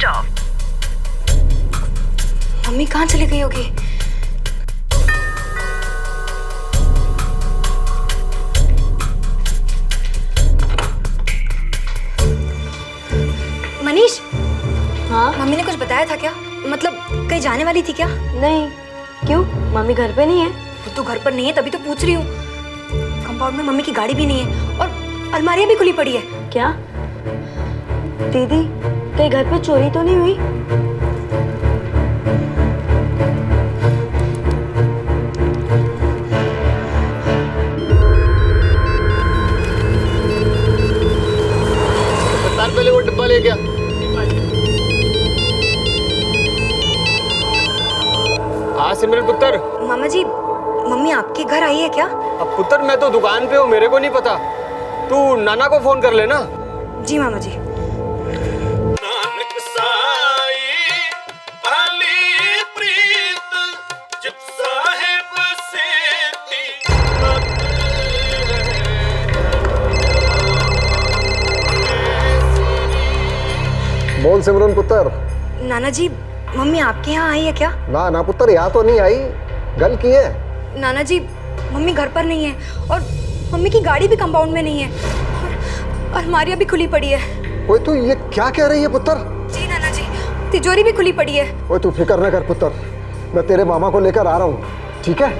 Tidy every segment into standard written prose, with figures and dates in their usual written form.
Switch off. Mummy कहाँ चली गई होगी? मनीष। हाँ मम्मी ने कुछ बताया था क्या? मतलब कहीं जाने वाली थी क्या? नहीं। क्यों, मम्मी घर पे नहीं है? वो तो घर पर नहीं है, तभी तो पूछ रही हूँ। कंपाउंड में मम्मी की गाड़ी भी नहीं है और अलमारियां भी खुली पड़ी है। क्या दीदी, कहीं घर पे चोरी तो नहीं हुई? पहले वो डिब्बा ले गया। हाँ सिमरन पुत्र। मामा जी, मम्मी आपके घर आई है क्या? अब पुत्र मैं तो दुकान पे हूँ, मेरे को नहीं पता। तू नाना को फोन कर लेना। जी मामा जी। बोल सिमरन पुत्र। नाना जी, मम्मी आपके यहाँ आई है क्या? ना ना पुत्र, यहाँ तो नहीं आई, गल की है। नाना जी, मम्मी घर पर नहीं है और मम्मी की गाड़ी भी कंपाउंड में नहीं है और अलमारियां भी खुली पड़ी है। ओए तू ये क्या कह रही है पुत्र? जी नाना जी, तिजोरी भी खुली पड़ी है। ओए तू फिक्र न कर पुत्र, मैं तेरे मामा को लेकर आ रहा हूँ, ठीक है?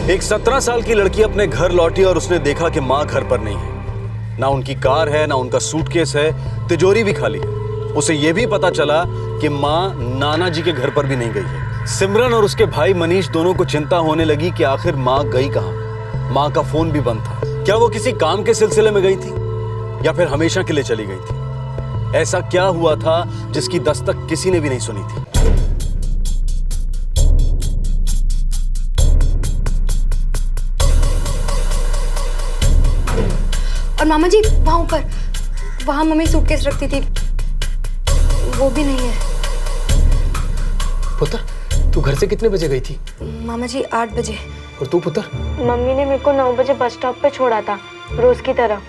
एक 17 साल की लड़की अपने घर लौटी और उसने देखा कि माँ घर पर नहीं है। ना उनकी कार है, ना उनका सूटकेस है, तिजोरी भी खाली है। उसे यह भी पता चला कि माँ नाना जी के घर पर भी नहीं गई है। सिमरन और उसके भाई मनीष दोनों को चिंता होने लगी कि आखिर माँ गई कहाँ। माँ का फोन भी बंद था। क्या वो किसी काम के सिलसिले में गई थी या फिर हमेशा के लिए चली गई थी? ऐसा क्या हुआ था जिसकी दस्तक किसी ने भी नहीं सुनी थी? और मामा जी, वहाँ ऊपर, वहाँ मम्मी सूटकेस रखती थी, वो भी नहीं है। पुत्र तू घर से कितने बजे गई थी? मामा जी 8 बजे। और तू पुत्र? मम्मी ने मेरे को 9 बजे बस स्टॉप पे छोड़ा था, रोज की तरह।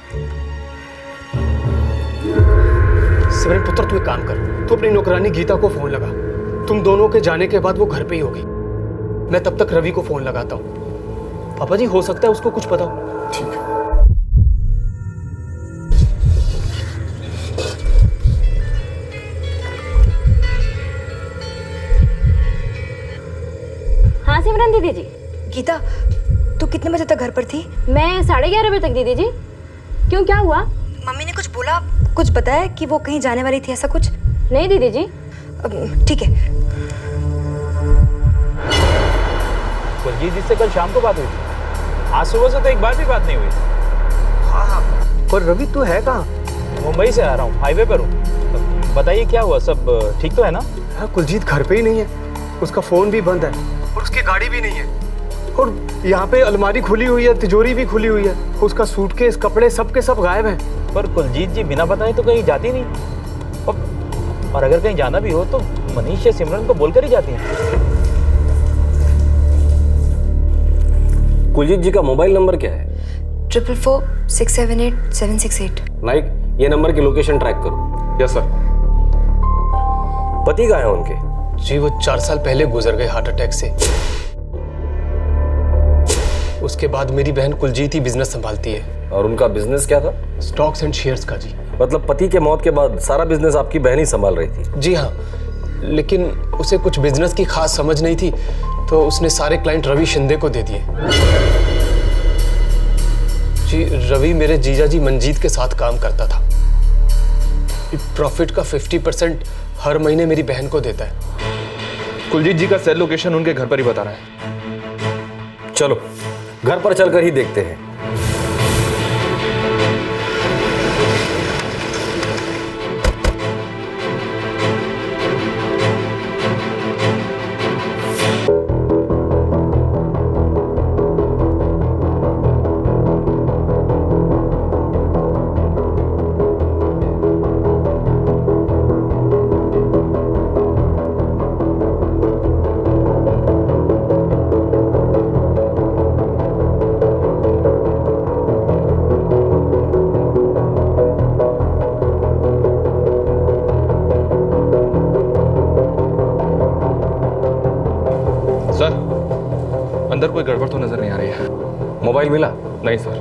सिमरन पुत्र तू एक काम कर, तू अपनी नौकरानी गीता को फोन लगा। तुम दोनों के जाने के बाद वो घर पे ही होगी। मैं तब तक रवि को फोन लगाता हूँ। पापा जी हो सकता है उसको कुछ पता हो। ठीक है। हाँ सिमरन दीदी जी। गीता, तू कितने बजे तक घर पर थी? मैं 11:30 बजे तक दीदी जी। क्यों, क्या हुआ? मम्मी ने कुछ बोला, कुछ बताया कि वो कहीं जाने वाली थी, ऐसा कुछ? नहीं दीदी जी। ठीक है। कुलजीत जी से कल शाम को बात हुई थी, आज सुबह से तो एक बार भी बात नहीं हुई। हाँ और रवि तू है कहाँ? मुंबई से आ रहा हूँ, हाईवे पर हूँ। बताइए क्या हुआ, सब ठीक तो है ना? हाँ कुलजीत घर पे ही नहीं है, उसका फोन भी बंद है और उसकी गाड़ी भी नहीं है। और यहाँ पे अलमारी खुली हुई है, तिजोरी भी खुली हुई है, उसका सूटकेस, कपड़े सब के सब गायब हैं। पर कुलजीत जी बिना बताए तो कहीं जाती नहीं। और अगर कहीं जाना भी हो तो मनीष या सिमरन को बोलकर ही जाती हैं। कुलजीत जी का मोबाइल नंबर क्या है? 444-678-768। नाइक, ये नंबर की लोकेशन ट्रैक करो। Yes sir. पति कहाँ है उनके? जी वो 4 साल पहले गुजर गए हार्ट अटैक से। उसके बाद मेरी बहन कुलजीत ही बिजनेस संभालती है। और उनका बिजनेस क्या था? स्टॉक्स एंड शेयर्स का जी। मतलब पति के मौत के बाद सारा बिजनेस आपकी बहन ही संभाल रही थी? जी हाँ, लेकिन उसे कुछ बिजनेस की खास समझ नहीं थी तो उसने सारे क्लाइंट रवि शिंदे को दे दिए। जी रवि मेरे जीजा जी मंजीत के साथ काम करता था। प्रॉफिट का 50% हर महीने मेरी बहन को देता है। कुलजीत जी का सेल लोकेशन उनके घर पर ही बता रहा है। चलो घर पर चलकर ही देखते हैं। कोई गड़बड़ तो नजर नहीं आ रही है। मोबाइल मिला? नहीं सर।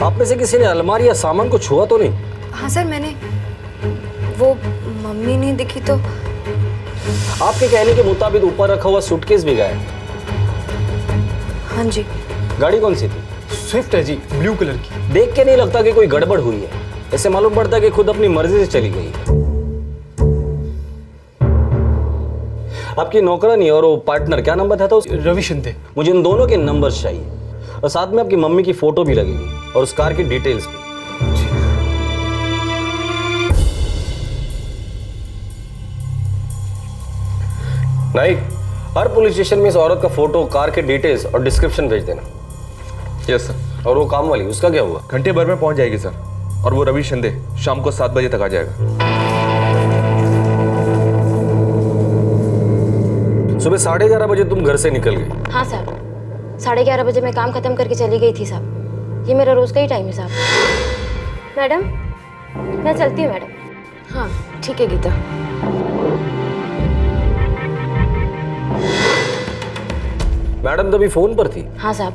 आप में से किसी ने अलमारी या सामान को छुआ तो नहीं? हाँ सर, मैंने, वो मम्मी नहीं दिखी तो। आपके कहने के मुताबिक ऊपर रखा हुआ सूटकेस भी गायब। हाँ जी। गाड़ी कौन सी थी? स्विफ्ट है जी, ब्लू कलर की। देख के नहीं लगता कि कोई गड़बड़ हुई है, ऐसे मालूम पड़ता है कि खुद अपनी मर्जी से चली गई। आपकी नौकरानी और वो पार्टनर, क्या नंबर था उसका? रवि शिंदे। मुझे इन दोनों के नंबर चाहिए और साथ में आपकी मम्मी की फोटो भी लगेगी और उस कार की डिटेल्स भी। नाइक, हर पुलिस स्टेशन में इस औरत का फोटो, कार के डिटेल्स और डिस्क्रिप्शन भेज देना। Yes sir. और वो काम वाली, उसका क्या हुआ? घंटे भर में पहुंच जाएगी सर, और वो रवि शिंदे शाम को 7 बजे तक आ जाएगा। सुबह 11:30 बजे तुम घर से निकल गए? हाँ साहब, 11:30 बजे मैं काम खत्म करके चली गई थी साहब। ये मेरा रोज का ही टाइम है साहब। मैडम, मैं चलती हूँ मैडम। हाँ ठीक है गीता। मैडम तभी फोन पर थी? हाँ साहब,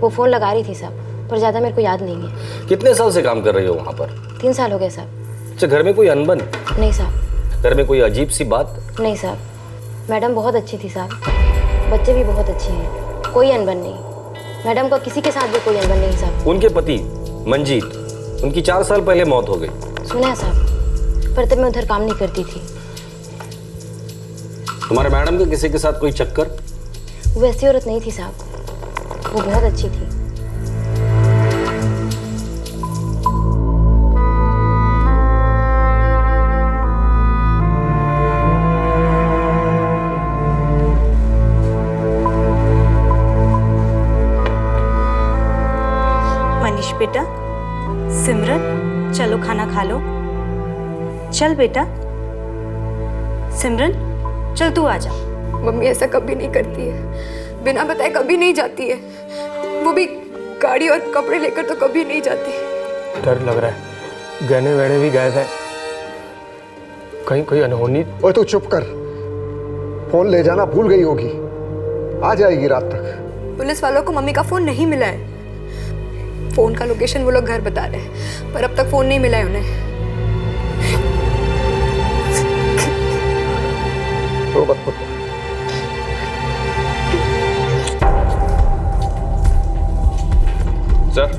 वो फ़ोन लगा रही थी साहब, पर ज़्यादा मेरे को याद नहीं है। कितने साल से काम कर रही हो वहाँ पर? 3 साल हो गए साहब। अच्छा, घर में कोई अनबन? नहीं साहब। घर में कोई अजीब सी बात? नहीं साहब, मैडम बहुत अच्छी थी साहब, बच्चे भी बहुत अच्छे हैं, कोई अनबन नहीं। मैडम का किसी के साथ भी कोई अनबन नहीं साहब। उनके पति मंजीत, उनकी 4 साल पहले मौत हो गई। सुना है साहब, पर तब मैं उधर काम नहीं करती थी। तुम्हारे मैडम का किसी के साथ कोई चक्कर? वो वैसी औरत नहीं थी साहब, वो बहुत अच्छी थी। मनीष बेटा, सिमरन चलो खाना खा लो। चल बेटा। सिमरन चल तू आ जा। मम्मी ऐसा कभी नहीं करती है, बिना बताए कभी नहीं जाती है, वो भी गाड़ी और कपड़े लेकर तो कभी नहीं जाती। डर लग रहा है, गहने वहने भी गायब है, कहीं कोई अनहोनी। ओए तू चुप कर, फोन ले जाना भूल गई होगी, आ जाएगी रात तक। पुलिस वालों को मम्मी का फोन नहीं मिला है। फोन का लोकेशन वो लोग घर बता रहे हैं, पर अब तक फोन नहीं मिला है उन्हें। रो मत पुत्र। सर,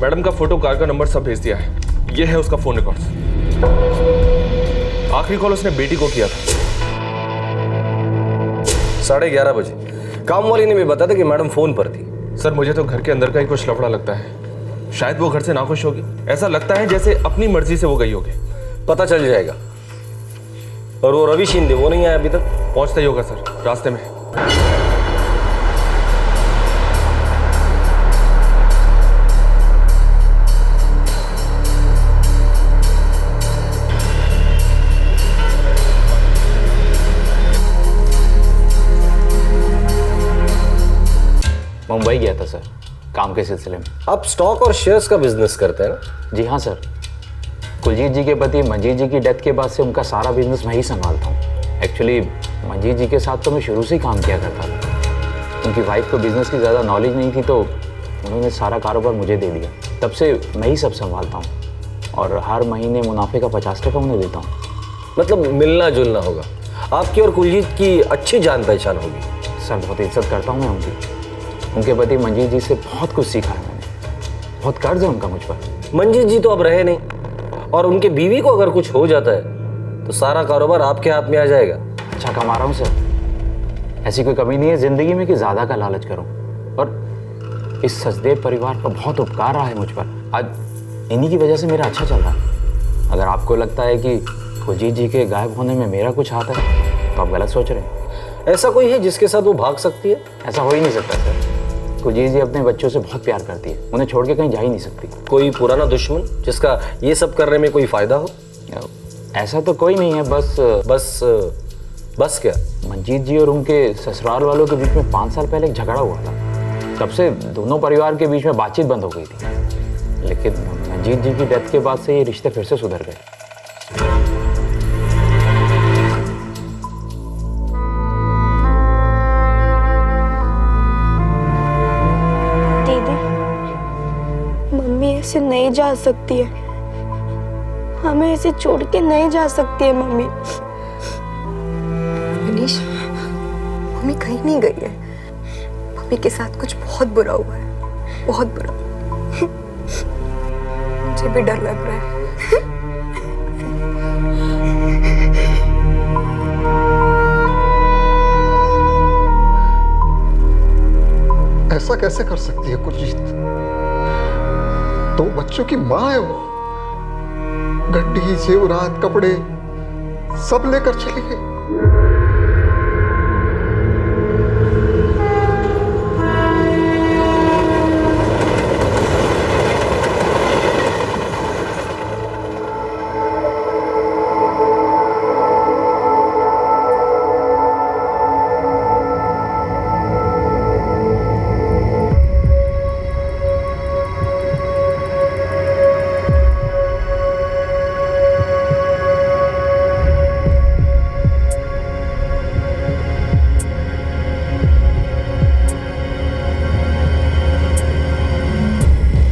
मैडम का फोटो, कार का नंबर सब भेज दिया है। ये है उसका फोन रिकॉर्ड्स। आखिरी कॉल उसने बेटी को किया था 11:30 बजे। काम वाली ने भी बताया था कि मैडम फोन पर थी। सर, मुझे तो घर के अंदर का ही कुछ लफड़ा लगता है। शायद वो घर से नाखुश होगी, ऐसा लगता है जैसे अपनी मर्जी से वो गई होगी। पता चल जाएगा। और वो रवि शिंदे, वो नहीं आया अभी तक? पहुंचता ही होगा सर, रास्ते में। मुंबई गया था सर, काम के सिलसिले में। आप स्टॉक और शेयर्स का बिजनेस करते हैं ना? जी हाँ सर। कुलजीत जी के पति मंजीत जी की डेथ के बाद से उनका सारा बिजनेस मैं ही संभालता हूँ। एक्चुअली मंजीत जी के साथ तो मैं शुरू से ही काम किया करता था। उनकी वाइफ को बिजनेस की ज़्यादा नॉलेज नहीं थी, तो उन्होंने सारा कारोबार मुझे दे दिया। तब से मैं ही सब संभालता हूँ और हर महीने मुनाफे का 50% उन्हें देता हूँ। मतलब मिलना जुलना होगा। आपकी और कुलजीत की अच्छी जान पहचान होगी। सर बहुत इज्जत करता हूँ मैं उनकी। उनके पति मंजीत जी से बहुत कुछ सीखा है मैंने, बहुत कर्ज है उनका मुझ पर। मंजीत जी तो अब रहे नहीं, और उनके बीवी को अगर कुछ हो जाता है तो सारा कारोबार आपके हाथ में आ जाएगा। अच्छा कमा रहा हूँ सर, ऐसी कोई कमी नहीं है जिंदगी में कि ज़्यादा का लालच करूँ। और इस सचदेव परिवार का बहुत उपकार रहा है मुझ पर। आज इन्हीं की वजह से मेरा अच्छा चल रहा है। अगर आपको लगता है कि कुलजीत जी के गायब होने में मेरा कुछ हाथ है तो आप गलत सोच रहे हैं। ऐसा कोई है जिसके साथ वो भाग सकती है? ऐसा हो ही नहीं सकता सर। कुलजीत जी अपने बच्चों से बहुत प्यार करती है, उन्हें छोड़ के कहीं जा ही नहीं सकती। कोई पुराना दुश्मन जिसका ये सब करने में कोई फायदा हो? ऐसा तो कोई नहीं है, बस क्या? मंजीत जी और उनके ससुराल वालों के बीच में 5 साल पहले एक झगड़ा हुआ था। तब से दोनों परिवार के बीच में बातचीत बंद हो गई थी, लेकिन मंजीत जी की डेथ के बाद से ये रिश्ते फिर से सुधर गए। ऐसे नहीं जा सकती है, हमें ऐसे छोड़ के नहीं जा सकती है मम्मी। मनीष, मम्मी कहीं नहीं गई है। मम्मी के साथ कुछ बहुत बुरा हुआ है, बहुत बुरा। मुझे भी डर लग रहा है। ऐसा कैसे कर सकती है कुलजीत? 2 बच्चों की माँ है वो। गड्डी, जेवरात, कपड़े सब लेकर चली गई।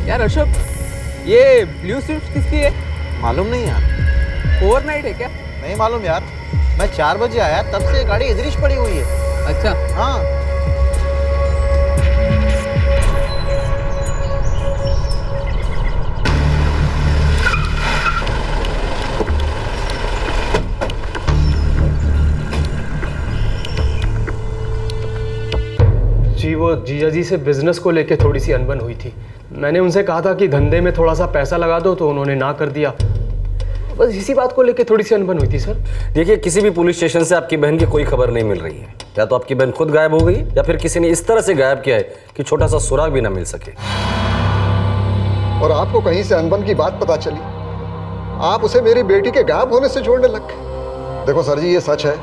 यार अशोक, ये ब्लू स्विफ्ट किसकी है? मालूम नहीं यार। ओवरनाइट है क्या? नहीं मालूम यार, मैं 4 बजे आया तब से गाड़ी इधर ही पड़ी हुई है। अच्छा। हाँ। जी वो जीजा जी से बिजनेस को लेके थोड़ी सी अनबन हुई थी। मैंने उनसे कहा था कि धंधे में थोड़ा सा पैसा लगा दो, तो उन्होंने ना कर दिया। बस इसी बात को लेके थोड़ी सी अनबन हुई थी सर। देखिए, किसी भी पुलिस स्टेशन से आपकी बहन की कोई खबर नहीं मिल रही है। या तो आपकी बहन खुद गायब हो गई या फिर किसी ने इस तरह से गायब किया है कि छोटा सा सुराग भी ना मिल सके। और आपको कहीं से अनबन की बात पता चली, आप उसे मेरी बेटी के गायब होने से जोड़ने लग गए। देखो सर जी, ये सच है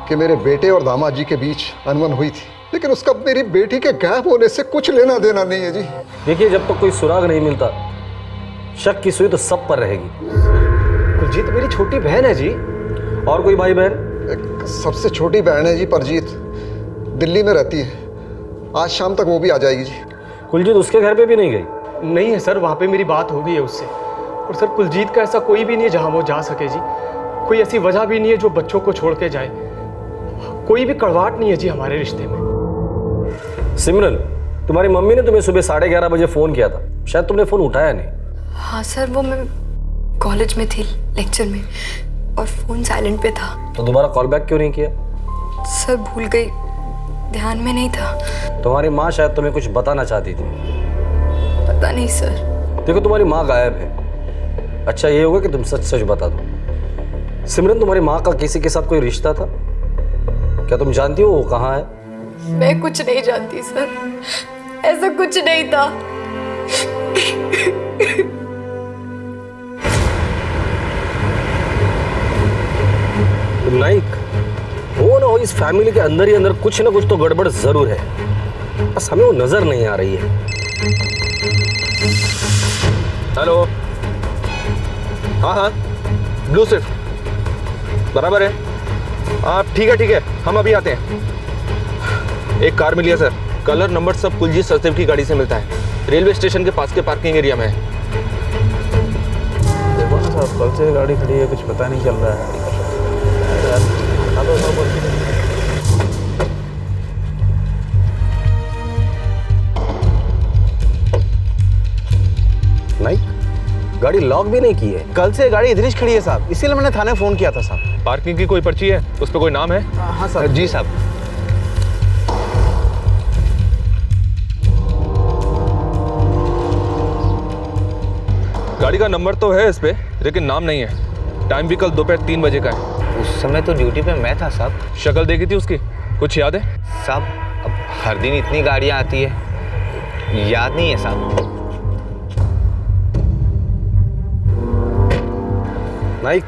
कि मेरे बेटे और दामाद जी के बीच अनबन हुई थी, लेकिन उसका मेरी बेटी के गायब होने से कुछ लेना देना नहीं है जी। देखिए, जब तक कोई सुराग नहीं मिलता, शक की सुई तो सब पर रहेगी। कुलजीत मेरी छोटी बहन है जी। और कोई भाई बहन? एक सबसे छोटी बहन है जी, परजीत, दिल्ली में रहती है। आज शाम तक वो भी आ जाएगी जी। कुलजीत उसके घर पे भी नहीं गई? नहीं है सर, वहाँ पे मेरी बात हो गई है उससे। और सर कुलजीत का ऐसा कोई भी नहीं है जहाँ वो जा सके जी। कोई ऐसी वजह भी नहीं है जो बच्चों को छोड़ के जाए। कोई भी कड़वाहट नहीं है जी हमारे रिश्ते में। सिमरन, तुम्हारी मम्मी ने तुम्हें सुबह 11:30 बजे फोन किया था, शायद तुमने फोन उठाया नहीं। हाँ सर, वो मैं कॉलेज में थी, लेक्चर में, और फोन साइलेंट पे था। तो दोबारा कॉल बैक क्यों नहीं किया? सर भूल गई, ध्यान में नहीं था। तुम्हारी माँ शायद तुम्हें कुछ बताना चाहती थी। पता नहीं सर। देखो, तुम्हारी माँ गायब है। अच्छा ये होगा कि तुम सच सच बता दो। सिमरन, तुम्हारी माँ का किसी के साथ कोई रिश्ता था? क्या तुम जानती हो वो कहाँ है? मैं कुछ नहीं जानती सर, ऐसा कुछ नहीं था। नाइक, हो ना हो इस फैमिली के अंदर ही अंदर कुछ ना कुछ तो गड़बड़ जरूर है, बस हमें वो नजर नहीं आ रही है। हेलो। हाँ हाँ, ब्लू स्विफ्ट बराबर है। हाँ ठीक है, हम अभी आते हैं। एक कार मिली है सर, कलर नंबर सब कुलजीत सचदेव की गाड़ी से मिलता है। रेलवे स्टेशन के पास के पार्किंग एरिया में है। देखो ना साहब, कल से गाड़ी खड़ी है, कुछ पता नहीं चल रहा है। नाइक, गाड़ी लॉक भी नहीं की है। कल से गाड़ी इधर ही खड़ी है साहब, इसीलिए मैंने थाने फोन किया था साहब। पार्किंग की कोई पर्ची है? उस पर कोई नाम है? हाँ सर जी साहब। गाड़ी का नंबर तो है इस पे, लेकिन नाम नहीं है। टाइम भी कल दोपहर 3 बजे का है। उस समय तो ड्यूटी पे मैं था साहब। शक्ल देखी थी उसकी, कुछ याद है? साहब अब हर दिन इतनी गाड़ियाँ आती है, याद नहीं है साहब। नाइक,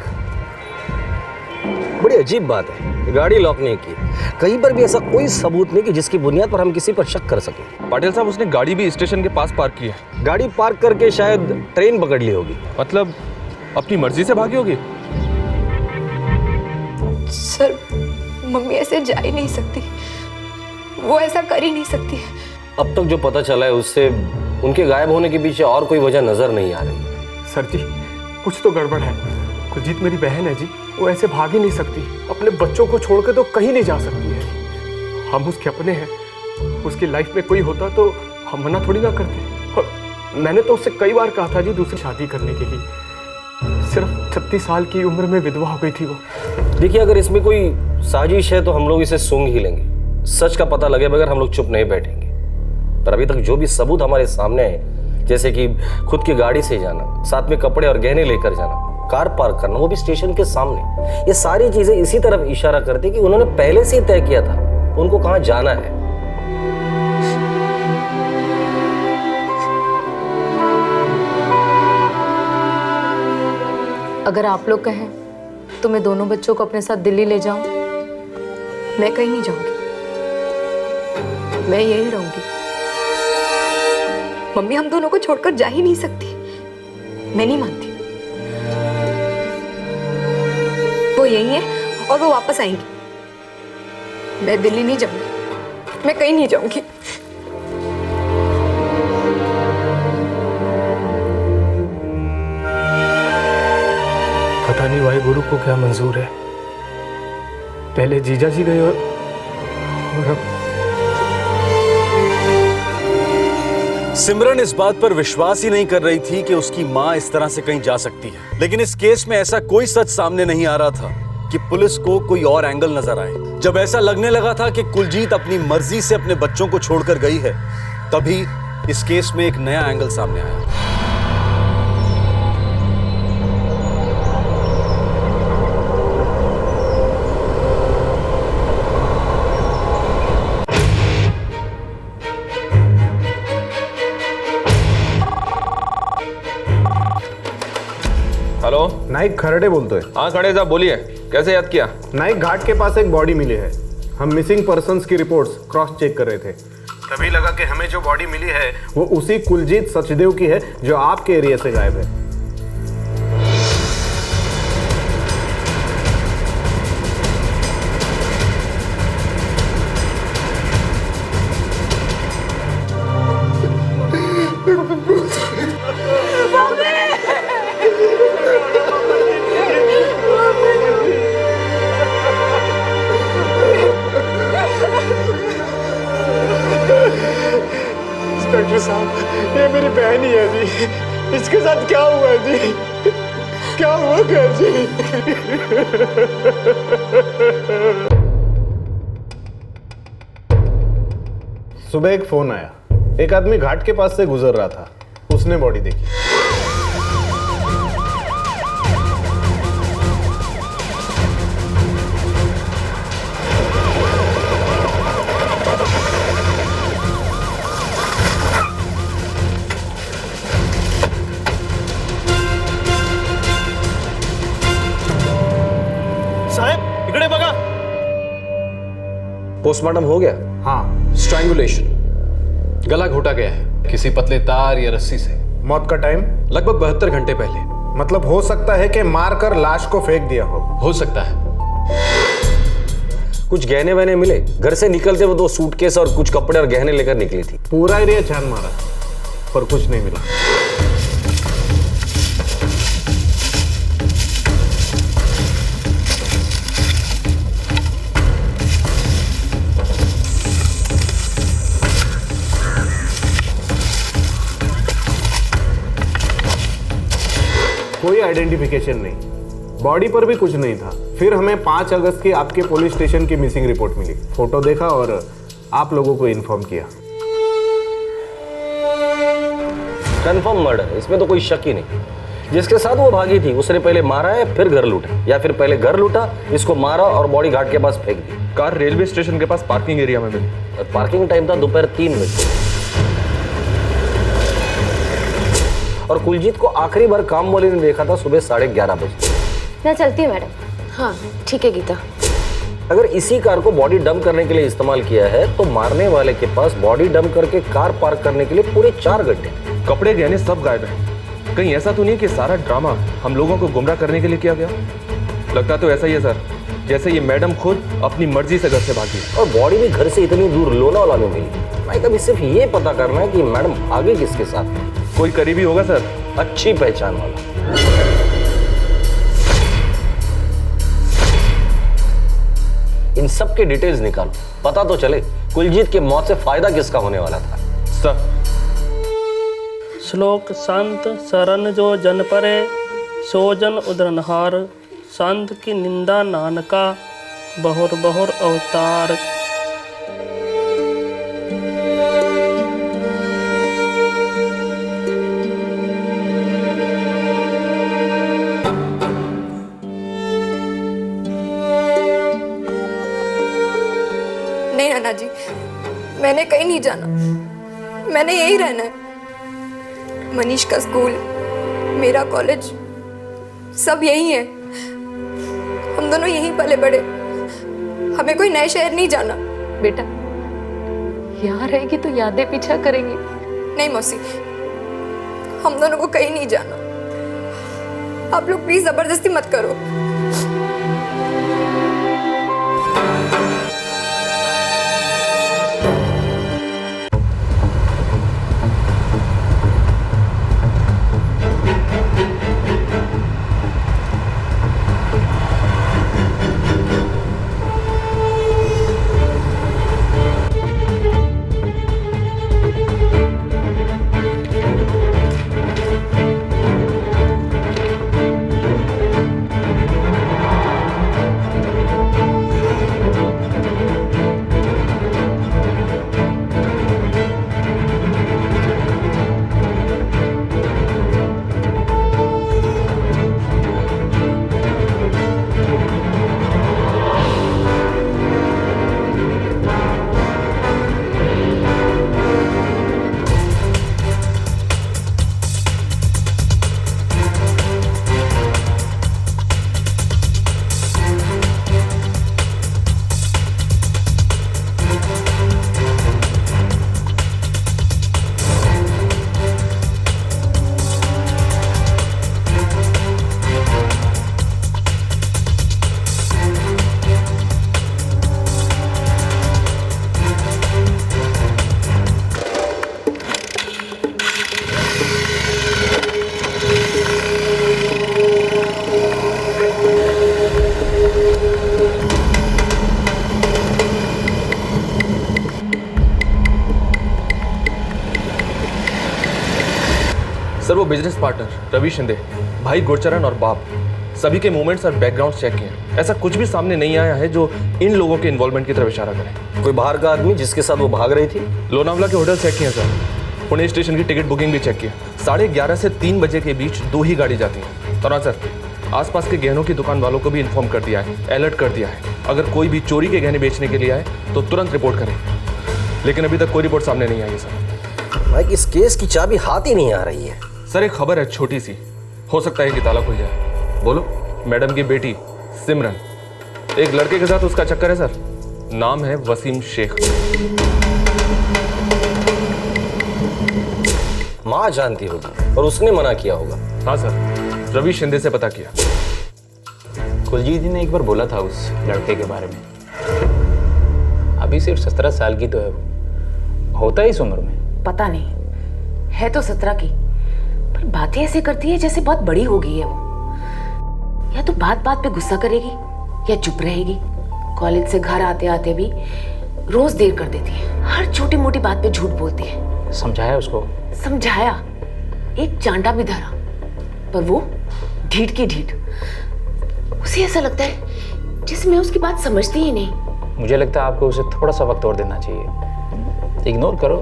बड़ी अजीब बात है, गाड़ी लॉक नहीं की। कहीं पर भी ऐसा कोई सबूत नहीं कि जिसकी बुनियाद पर हम किसी पर शक कर सकें। पाटिल साहब, उसने गाड़ी भी स्टेशन के पास पार्क की है। गाड़ी पार्क करके शायद ट्रेन पकड़ ली होगी। मतलब अपनी मर्जी से भागी होगी? सर मम्मी ऐसे जा ही नहीं सकती, वो ऐसा कर ही नहीं सकती। अब तक जो पता चला है उससे उनके गायब होने के पीछे और कोई वजह नजर नहीं आ रही। सर जी, कुछ तो गड़बड़ है। कुलजीत मेरी बहन है जी, वो ऐसे भाग ही नहीं सकती। अपने बच्चों को छोड़ के तो कहीं नहीं जा सकती है। हम उसके अपने हैं। उसकी लाइफ में कोई होता तो हम मना थोड़ी ना करते। और मैंने तो उससे कई बार कहा था जी दूसरी शादी करने के लिए। सिर्फ 36 साल की उम्र में विधवा हो गई थी वो। देखिए, अगर इसमें कोई साजिश है तो हम लोग इसे सूंघ ही लेंगे। सच का पता लगे बगैर हम लोग चुप नहीं बैठेंगे। पर अभी तक जो भी सबूत हमारे सामने है, जैसे कि खुद की गाड़ी से जाना, साथ में कपड़े और गहने लेकर जाना, कार पार्क करना, वो भी स्टेशन के सामने, ये सारी चीजें इसी तरफ इशारा करती कि उन्होंने पहले से ही तय किया था उनको कहां जाना है। अगर आप लोग कहें तो मैं दोनों बच्चों को अपने साथ दिल्ली ले जाऊं। मैं कहीं नहीं जाऊंगी, मैं यहीं रहूंगी। मम्मी हम दोनों को छोड़कर जा ही नहीं सकती। मैं नहीं मानती। वो यही है और वो वापस आएंगी। मैं दिल्ली नहीं जाऊंगी, मैं कहीं नहीं जाऊंगी। पता नहीं वाहिगुरु को क्या मंजूर है। पहले जीजा जी गए और अब सिमरन इस बात पर विश्वास ही नहीं कर रही थी कि उसकी मां इस तरह से कहीं जा सकती है। लेकिन इस केस में ऐसा कोई सच सामने नहीं आ रहा था कि पुलिस को कोई और एंगल नजर आए। जब ऐसा लगने लगा था कि कुलजीत अपनी मर्जी से अपने बच्चों को छोड़कर गई है, तभी इस केस में एक नया एंगल सामने आया। हेलो, नाइक खरड़े बोलते हैं। हाँ खड़े साहब, बोलिए, कैसे याद किया? नाइक घाट के पास एक बॉडी मिली है। हम मिसिंग पर्संस की रिपोर्ट्स क्रॉस चेक कर रहे थे। तभी लगा कि हमें जो बॉडी मिली है वो उसी कुलजीत सचदेव की है जो आपके एरिया से गायब है। इंस्पेक्टर साहब, ये मेरी बहन ही है जी। इसके साथ क्या हुआ जी? क्या हुआ क्या जी? सुबह एक फोन आया। एक आदमी घाट के पास से गुजर रहा था, उसने बॉडी देखी। साहब इकडे बघा। पोस्टमार्टम हो गया? हाँ, स्ट्रैंगुलेशन, गला घोटा गया है किसी पतले तार या रस्सी से। मौत का टाइम लगभग 72 घंटे पहले। मतलब हो सकता है कि मारकर लाश को फेंक दिया हो सकता है। कुछ गहने वहने मिले? घर से निकलते वो 2 सूटकेस और कुछ कपड़े और गहने लेकर निकली थी। पूरा एरिया छान मारा पर कुछ नहीं मिला। कोई आइडेंटिफिकेशन नहीं, बॉडी पर भी कुछ नहीं था। फिर हमें 5 अगस्त की आपके पुलिस स्टेशन की मिसिंग रिपोर्ट मिली। फोटो देखा और आप लोगों को इन्फॉर्म किया। कंफर्म मर्डर, इसमें तो कोई शक ही नहीं। जिसके साथ वो भागी थी उसने पहले मारा है फिर घर लूटा, या फिर पहले घर लूटा, इसको मारा और बॉडी घाट के पास फेंक दी। कार रेलवे स्टेशन के पास पार्किंग एरिया में मिली। पार्किंग टाइम था दोपहर 3 बजे। और कुलजीत को आखिरी बार काम वाले ने देखा था सुबह 11:30 बजे। मैं चलती हूँ मैडम। हाँ ठीक है गीता। अगर इसी कार को बॉडी डंप करने के लिए इस्तेमाल किया है तो मारने वाले के पास बॉडी डंप करके कार पार्क करने के लिए पूरे 4 घंटे। कपड़े गहने सब गायब है। कहीं ऐसा तो नहीं कि सारा ड्रामा हम लोगों को गुमराह करने के लिए किया गया? लगता तो ऐसा ही है सर, जैसे ये मैडम खुद अपनी मर्जी से घर से भागी। और बॉडी भी घर से इतनी दूर लोनावाला में मिली। भाई अभी सिर्फ ये पता करना है कि मैडम आगे किसके साथ। कोई करीबी होगा सर? अच्छी पहचान वाला। इन सब के डिटेल्स निकालो, पता तो चले कुलजीत की मौत से फायदा किसका होने वाला था। सर श्लोक संत शरण जो जन परे, सो जन उदरनहार, संत की निंदा नानका, बहुर बहुर अवतार। नहीं नाना जी, मैंने कहीं नहीं जाना, मैंने यही रहना है। मनीष का स्कूल, मेरा कॉलेज, सब यही है। हम दोनों यहीं पले बड़े, हमें कोई नए शहर नहीं जाना। बेटा, यहाँ रहेगी तो यादें पीछा करेंगी। नहीं मौसी, हम दोनों को कहीं नहीं जाना। आप लोग प्लीज जबरदस्ती मत करो। सर वो बिजनेस पार्टनर रवि शिंदे, भाई गुरचरण और बाप, सभी के मूवमेंट्स और बैकग्राउंड चेक किए। ऐसा कुछ भी सामने नहीं आया है जो इन लोगों के इन्वॉल्वमेंट की तरफ इशारा करे। कोई बाहर का आदमी जिसके साथ वो भाग रही थी? लोनावला के होटल चेक किए सर, पुणे स्टेशन की टिकट बुकिंग भी चेक की। 11:30 से 3 बजे के बीच 2 ही गाड़ी जाती है। और हाँ सर, आसपास के गहनों की दुकान वालों को भी इन्फॉर्म कर दिया है, अलर्ट कर दिया है। अगर कोई भी चोरी के गहने बेचने के लिए आए तो तुरंत रिपोर्ट करें। लेकिन अभी तक कोई रिपोर्ट सामने नहीं आई है सर। भाई इस केस की चाबी हाथ ही नहीं आ रही है। सर एक खबर है छोटी सी, हो सकता है कि ताला खुल जाए। बोलो। मैडम की बेटी सिमरन, एक लड़के के साथ उसका चक्कर है सर, नाम है वसीम शेख। माँ जानती होगी और उसने मना किया होगा। हाँ सर, रवि शिंदे से पता किया। कुलजीत जी ने एक बार बोला था उस लड़के के बारे में। अभी सिर्फ 17 साल की तो है वो, होता है इस उम्र में। पता नहीं, है तो 17 की, पर बातें ऐसे करती है जैसे बहुत बड़ी हो गई है वो। या तो बात बात पे गुस्सा करेगी या चुप रहेगी। कॉलेज से घर आते आते भी रोज देर कर देती है, हर छोटी मोटी बात पे झूठ बोलती है। समझाया उसको? समझाया, एक चांटा भी धरा, पर वो ढीठ की ढीठ। उसे ऐसा लगता है जैसे मैं उसकी बात समझती ही नहीं। मुझे लगता है आपको उसे थोड़ा सा वक्त और देना चाहिए। इग्नोर करो,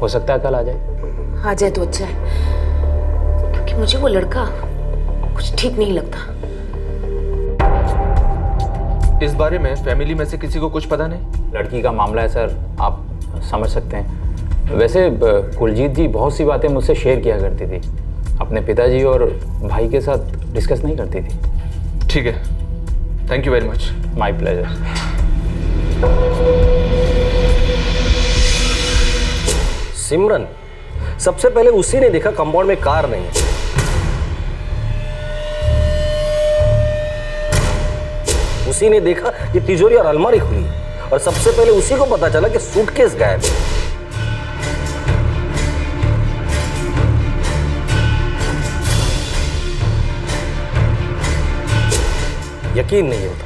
हो सकता है कल आ जाए। आ जाए तो अच्छा है, क्योंकि मुझे वो लड़का कुछ ठीक नहीं लगता। इस बारे में फैमिली में से किसी को कुछ पता नहीं? लड़की का मामला है सर, आप समझ सकते हैं। वैसे कुलजीत जी बहुत सी बातें मुझसे शेयर किया करती थी, अपने पिताजी और भाई के साथ डिस्कस नहीं करती थी। ठीक है, thank you very much. My pleasure. Simran, सबसे पहले उसी ने देखा कंपाउंड में कार नहीं है। उसी ने देखा कि तिजोरी और अलमारी खुली है, और सबसे पहले उसी को पता चला कि सूटकेस गायब है। यकीन नहीं होता।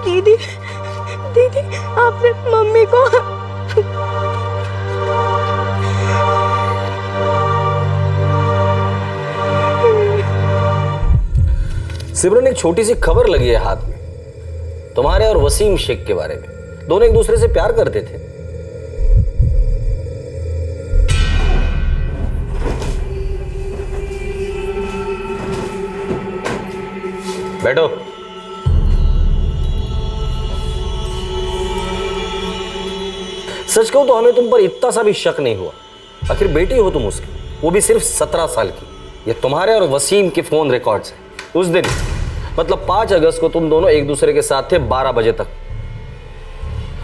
दीदी, दीदी, आपने मम्मी को सिमरन, एक छोटी सी खबर लगी है हाथ में, तुम्हारे और वसीम शेख के बारे में। दोनों एक दूसरे से प्यार करते थे। बैठो। सच कहूं तो हमें तुम पर इतना सा भी शक नहीं हुआ। आखिर बेटी हो तुम उसकी, वो भी सिर्फ 17 साल की। ये तुम्हारे और वसीम के फोन रिकॉर्ड्स हैं। उस दिन मतलब 5 अगस्त को तुम दोनों एक दूसरे के साथ थे 12 बजे तक,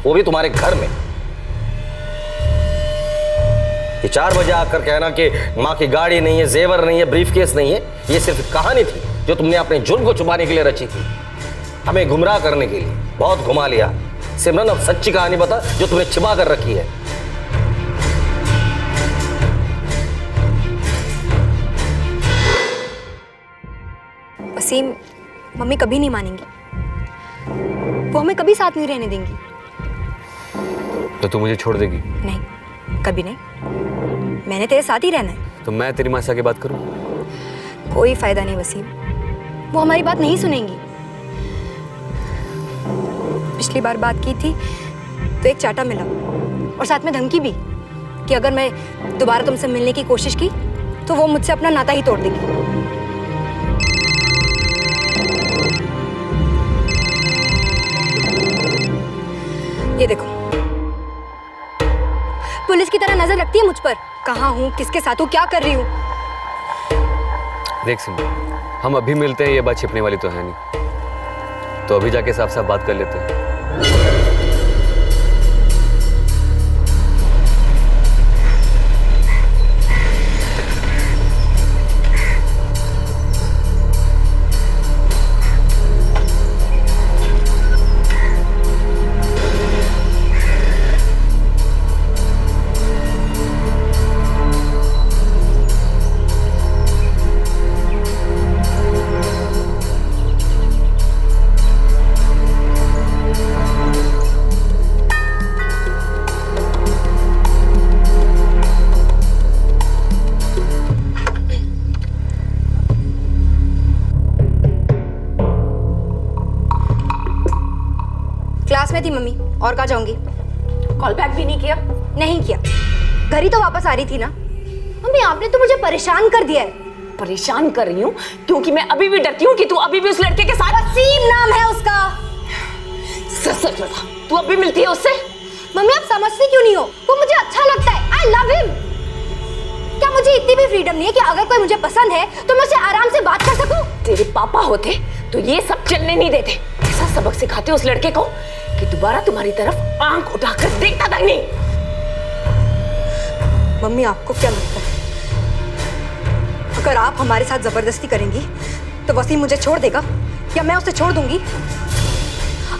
वो भी तुम्हारे घर में। ये 4 बजे आकर कहना कि मां की गाड़ी नहीं है, जेवर नहीं है, ब्रीफकेस नहीं है, ये सिर्फ कहानी थी जो तुमने अपने जुर्म को छुपाने के लिए रची थी, हमें गुमराह करने के लिए। बहुत घुमा लिया। सिमरन, अब सच्ची कहानी बता जो तुमने छिपा कर रखी है। वसीम, मम्मी कभी नहीं मानेंगी, वो हमें कभी साथ नहीं रहने देंगी। तो तू मुझे छोड़ देगी? नहीं, कभी नहीं। मैंने तेरे साथ ही रहना है। तो मैं तेरी माँ से आके बात करूं? कोई फायदा नहीं वसीम, वो हमारी बात नहीं सुनेंगी। पिछली बार बात की थी तो एक चाटा मिला और साथ में धमकी भी कि अगर मैं दोबारा तुमसे मिलने की कोशिश की तो वो मुझसे अपना नाता ही तोड़ देगी। ये देखो, पुलिस की तरह नजर रखती है मुझ पर, कहाँ हूँ, किसके साथ हूँ, क्या कर रही हूँ। देख सिमरन, हम अभी मिलते हैं, ये बात छिपने वाली तो है नहीं। तो अभी जाके साफ साफ बात कर लेते हैं। क्लास में थी मम्मी, और कहाँ जाऊंगी। कॉल बैक भी नहीं किया? नहीं किया, घर ही तो वापस आ रही थी ना। मम्मी, आपने तो मुझे परेशान कर दिया है। परेशान कर रही हूँ क्योंकि मैं अभी भी डरती हूँ कि तू अभी भी उस लड़के के साथ। वसीम नाम है उसका। सच बता, तू अभी मिलती है उससे? मम्मी, आप समझती क्यों नहीं हो? वो मुझे अच्छा लगता है, आई लव हिम। क्या मुझे इतनी भी फ्रीडम नहीं है कि अगर कोई मुझे पसंद है तो मैं उससे आराम से बात कर सकूं? तेरे पापा होते तो ये सब चलने नहीं देते। ऐसा सबक सिखाते उस लड़के को कि दोबारा तुम्हारी तरफ आंख उठाकर देखता तक नहीं। मम्मी, आपको क्या लगता है अगर आप हमारे साथ जबरदस्ती करेंगी तो वसीम मुझे छोड़ देगा या मैं उसे छोड़ दूंगी?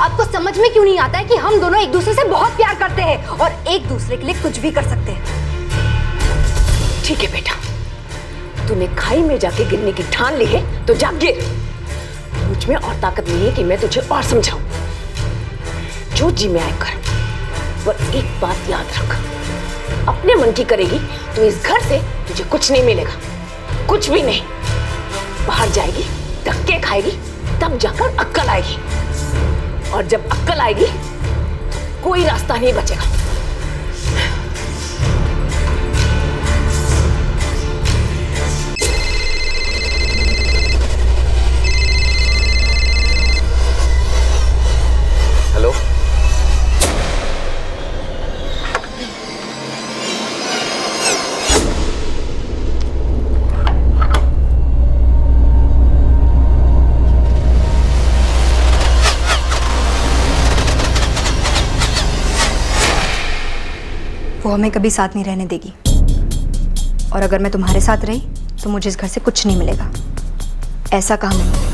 आपको समझ में क्यों नहीं आता है कि हम दोनों एक दूसरे से बहुत प्यार करते हैं और एक दूसरे के लिए कुछ भी कर सकते हैं? ठीक है बेटा, तूने खाई में जाके गिरने की ठान ली है तो जा गिर। मुझ में और ताकत नहीं है कि मैं तुझे और समझाऊं। जो जी में आए कर, पर एक बात याद रख, अपने मन की करेगी तो इस घर से तुझे कुछ नहीं मिलेगा, कुछ भी नहीं। बाहर जाएगी, धक्के खाएगी, तब जाकर अक्ल आएगी, और जब अक्ल आएगी तो कोई रास्ता नहीं बचेगा। हेलो, वो हमें कभी साथ नहीं रहने देगी, और अगर मैं तुम्हारे साथ रही तो मुझे इस घर से कुछ नहीं मिलेगा। ऐसा कहा मैंने।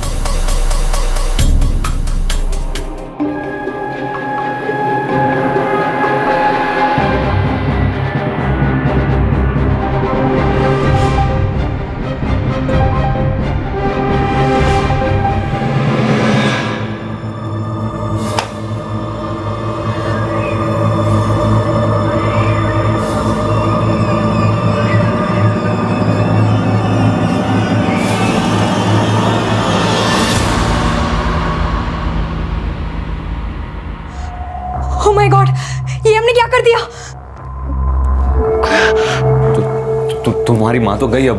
तुम्हारी माँ तो गई, अब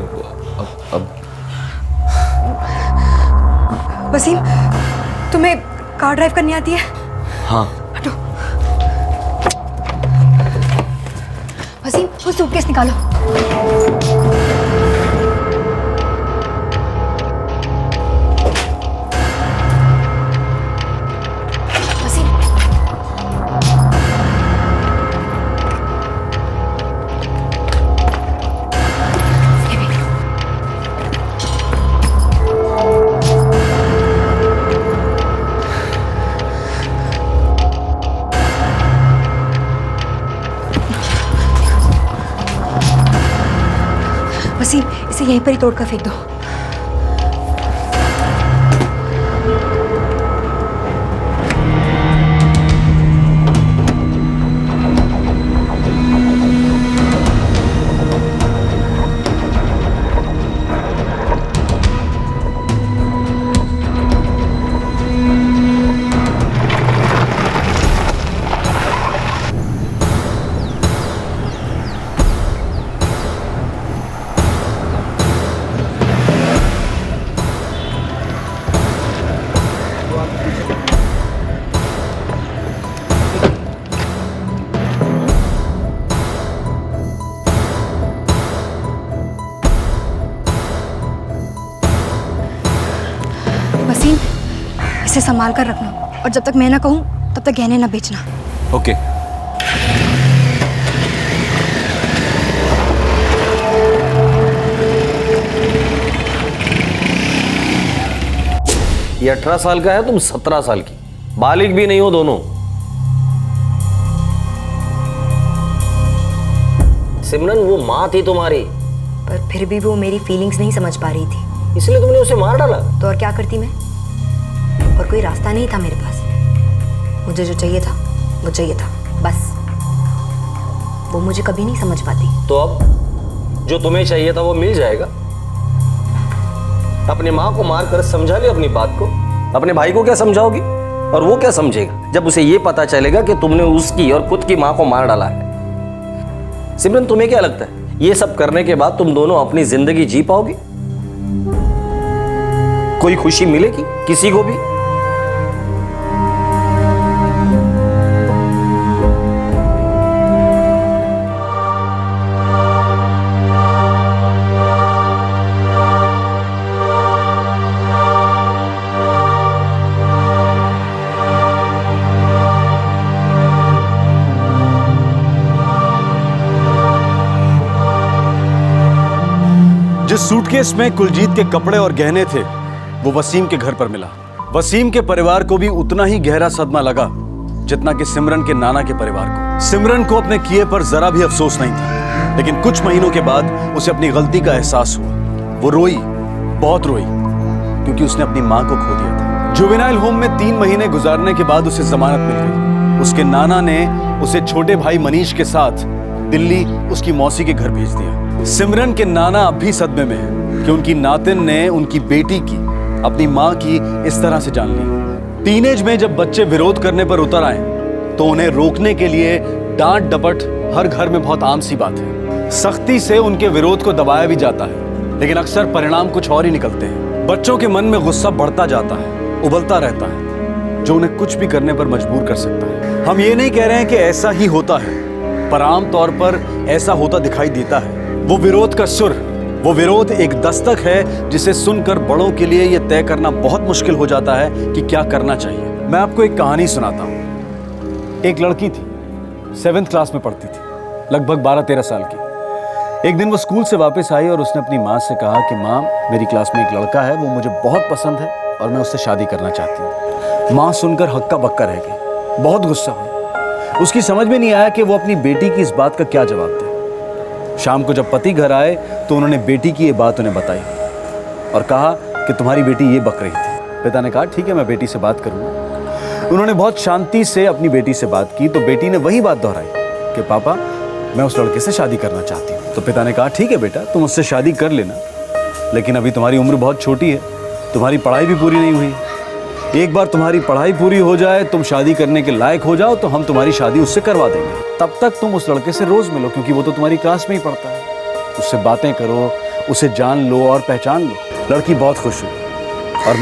वसीम, तुम्हें कार ड्राइव करनी आती है? हाँ। हटो। वसीम, वो सूटकेस निकालो। वसीम, वसीम, इसे यहीं पर ही तोड़कर फेंक दो। वसीम, इसे संभाल कर रखना, और जब तक मैं ना कहूँ तब तक गहने ना बेचना। ओके। ये 18 साल का है, तुम 17 साल की, बालिग भी नहीं हो दोनों। सिमरन, वो माँ थी तुम्हारी, पर फिर भी वो मेरी फीलिंग्स नहीं समझ पा रही थी, इसलिए तुमने उसे मार डाला। तो और क्या करती मैं? और कोई रास्ता नहीं था मेरे पास। मुझे जो चाहिए था वो चाहिए था, बस। वो मुझे कभी नहीं समझ पाती। तो अब जो तुम्हें चाहिए था वो मिल जाएगा। अपनी माँ को मारकर समझा ले अपनी बात को। अपने भाई को क्या समझाओगी, और वो क्या समझेगा जब उसे ये पता चलेगा कि तुमने उसकी और खुद की माँ को मार डाला है। सिमरन, तुम्हें क्या लगता है ये सब करने के बाद तुम दोनों अपनी जिंदगी जी पाओगे? कोई खुशी मिलेगी किसी को भी? जिस सूटकेस में कुलजीत के कपड़े और गहने थे वो वसीम के घर पर मिला। वसीम के परिवार को भी उतना ही गहरा सदमा लगा जितना कि सिमरन के नाना के परिवार को। सिमरन को अपने किए पर जरा भी अफसोस नहीं था, लेकिन कुछ महीनों के बाद उसे अपनी गलती का एहसास हुआ। वो रोई, बहुत रोई, क्योंकि उसने अपनी माँ को खो दिया था। जुवेनाइल होम में 3 महीने गुजारने के बाद उसे जमानत मिल गई। उसके नाना ने उसे छोटे भाई मनीष के साथ दिल्ली उसकी मौसी के घर भेज दिया। सिमरन के नाना अब भी सदमे में हैं कि उनकी नातिन ने उनकी बेटी की, अपनी माँ की इस तरह से जान ली। टीनेज में जब बच्चे विरोध करने पर उतर आए तो उन्हें रोकने के लिए डांट डपट हर घर में बहुत आम सी बात है। सख्ती से उनके विरोध को दबाया भी जाता है, लेकिन अक्सर परिणाम कुछ और ही निकलते हैं। बच्चों के मन में गुस्सा बढ़ता जाता है, उबलता रहता है, जो उन्हें कुछ भी करने पर मजबूर कर सकता है। हम ये नहीं कह रहे हैं कि ऐसा ही होता है, पर आम तौर पर ऐसा होता दिखाई देता है। वो विरोध का सुर, वो विरोध एक दस्तक है जिसे सुनकर बड़ों के लिए यह तय करना बहुत मुश्किल हो जाता है कि क्या करना चाहिए। मैं आपको एक कहानी सुनाता हूँ। एक लड़की थी, 7th क्लास में पढ़ती थी, लगभग 12-13 साल की। एक दिन वो स्कूल से वापस आई और उसने अपनी माँ से कहा कि माँ, मेरी क्लास में एक लड़का है, वो मुझे बहुत पसंद है और मैं उससे शादी करना चाहती हूँ। माँ सुनकर हक्का बक्का रह गई, बहुत गुस्सा हुई। उसकी समझ में नहीं आया कि वो अपनी बेटी की इस बात का क्या जवाब दे। शाम को जब पति घर आए तो उन्होंने बेटी की ये बात उन्हें बताई और कहा कि तुम्हारी बेटी ये बक रही थी। पिता ने कहा ठीक है, मैं बेटी से बात करूँगा। उन्होंने बहुत शांति से अपनी बेटी से बात की तो बेटी ने वही बात दोहराई कि पापा, मैं उस लड़के से शादी करना चाहती हूँ। तो पिता ने कहा ठीक है बेटा, तुम उससे शादी कर लेना, लेकिन अभी तुम्हारी उम्र बहुत छोटी है, तुम्हारी पढ़ाई भी पूरी नहीं हुई है। एक बार तुम्हारी पढ़ाई पूरी हो जाए, तुम शादी करने के लायक हो जाओ तो हम तुम्हारी शादी उससे करवा देंगे। तब तक तुम उस लड़के से रोज मिलो, क्योंकि वो तो तुम्हारी क्लास में ही पढ़ता है। उससे बातें करो, उसे जान लो और पहचान लो। लड़की बहुत खुश हुई और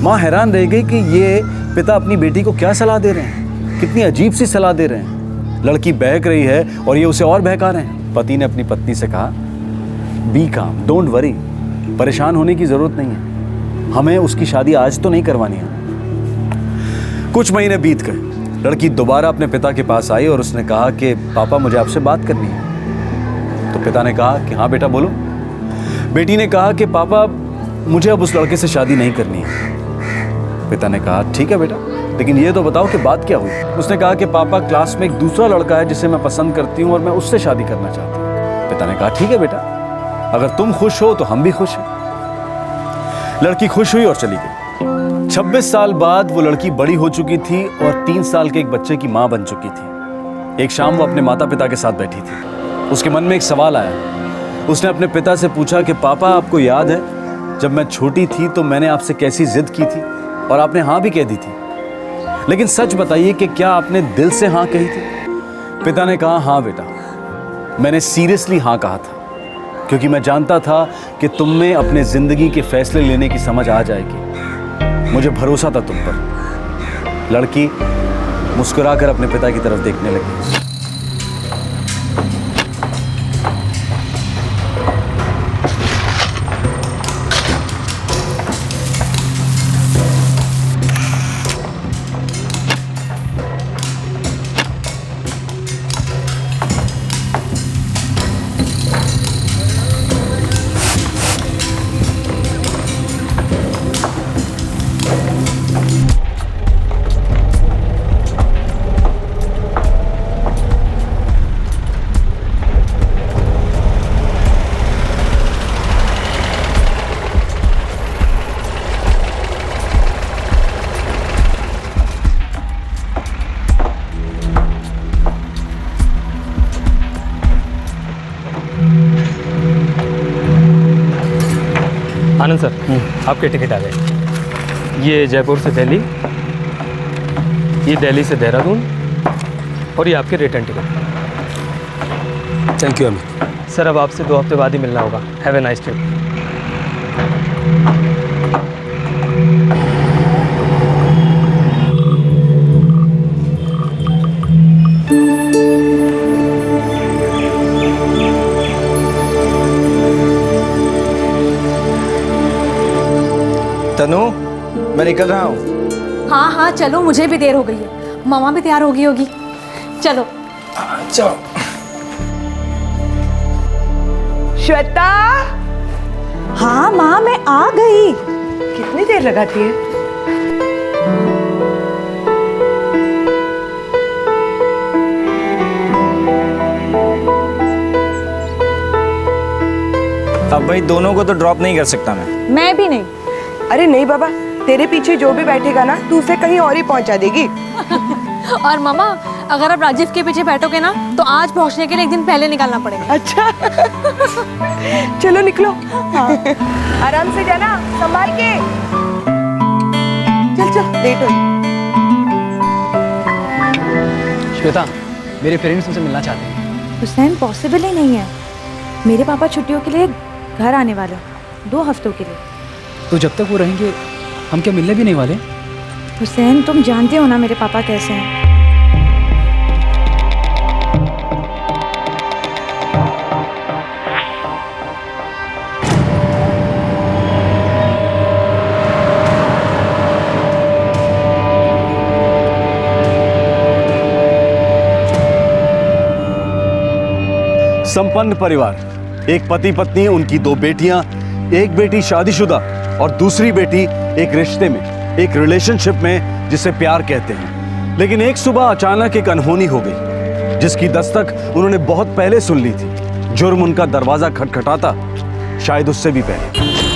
माँ हैरान रह गई कि ये पिता अपनी बेटी को क्या सलाह दे रहे हैं, कितनी अजीब सी सलाह दे रहे हैं। लड़की बहक रही है और ये उसे और बहका रहे हैं। पति ने अपनी पत्नी से कहा, बी काम, डोंट वरी, परेशान होने की जरूरत नहीं है, हमें उसकी शादी आज तो नहीं करवानी है। कुछ महीने बीत गए, लड़की दोबारा अपने पिता के पास आई और उसने कहा कि पापा मुझे आपसे बात करनी है। तो पिता ने कहा कि हाँ बेटा बोलो। बेटी ने कहा कि पापा मुझे अब उस लड़के से शादी नहीं करनी है। पिता ने कहा ठीक है बेटा, लेकिन ये तो बताओ कि बात क्या हुई। उसने कहा कि पापा क्लास में एक दूसरा लड़का है जिसे मैं पसंद करती हूँ और मैं उससे शादी करना चाहती हूँ। पिता ने कहा ठीक है बेटा, अगर तुम खुश हो तो हम भी खुश हैं। लड़की खुश हुई और चली गई। 26 साल बाद वो लड़की बड़ी हो चुकी थी और 3 साल के एक बच्चे की मां बन चुकी थी। एक शाम वो अपने माता पिता के साथ बैठी थी। उसके मन में एक सवाल आया। उसने अपने पिता से पूछा कि पापा आपको याद है जब मैं छोटी थी तो मैंने आपसे कैसी जिद की थी और आपने हाँ भी कह दी थी, लेकिन सच बताइए कि क्या आपने दिल से हाँ कही थी। पिता ने कहा हाँ बेटा, मैंने सीरियसली हाँ कहा था, क्योंकि मैं जानता था कि तुम में अपने जिंदगी के फैसले लेने की समझ आ जाएगी। मुझे भरोसा था तुम पर। लड़की मुस्कुराकर अपने पिता की तरफ देखने लगी। आनंद सर, आपके टिकट आ गए। ये जयपुर से दिल्ली, ये दिल्ली से देहरादून और ये आपके return ticket. Thank you Amit. Sir अब आपसे 2 हफ्ते बाद ही मिलना होगा। Have a nice trip. Tanu, मैं निकल रहा हूँ। हाँ हाँ चलो, मुझे भी देर हो गई है। मामा भी तैयार होगी। चलो चलो। श्वेता। हाँ माँ मैं आ गई। कितनी देर लगाती है? अब भाई दोनों को तो ड्रॉप नहीं कर सकता मैं भी नहीं। अरे नहीं बाबा, तेरे पीछे जो भी बैठेगा ना, तू उसे कहीं और ही पहुंचा देगी। और मामा अगर आप राजीव के पीछे बैठोगे ना तो आज पहुंचने के लिए 1 दिन पहले निकलना पड़ेगा। अच्छा चलो निकलो। हाँ। आराम से जाना, संभाल के। चल चल, लेट हो। श्वेता, मेरे पेरेंट्स मुझसे मिलना चाहते हैं। हुसैन पॉसिबल ही नहीं है। मेरे पापा छुट्टियों के लिए घर आने वाले 2 हफ्तों के लिए। तो जब तक वो रहेंगे हम क्या मिलने भी नहीं वाले? हुसैन तुम जानते हो ना मेरे पापा कैसे हैं। संपन्न परिवार, एक पति पत्नी, उनकी 2 बेटियां, एक बेटी शादीशुदा और दूसरी बेटी एक रिश्ते में, एक रिलेशनशिप में जिसे प्यार कहते हैं। लेकिन एक सुबह अचानक एक अनहोनी हो गई जिसकी दस्तक उन्होंने बहुत पहले सुन ली थी। जुर्म उनका दरवाजा खटखटाता, शायद उससे भी पहले।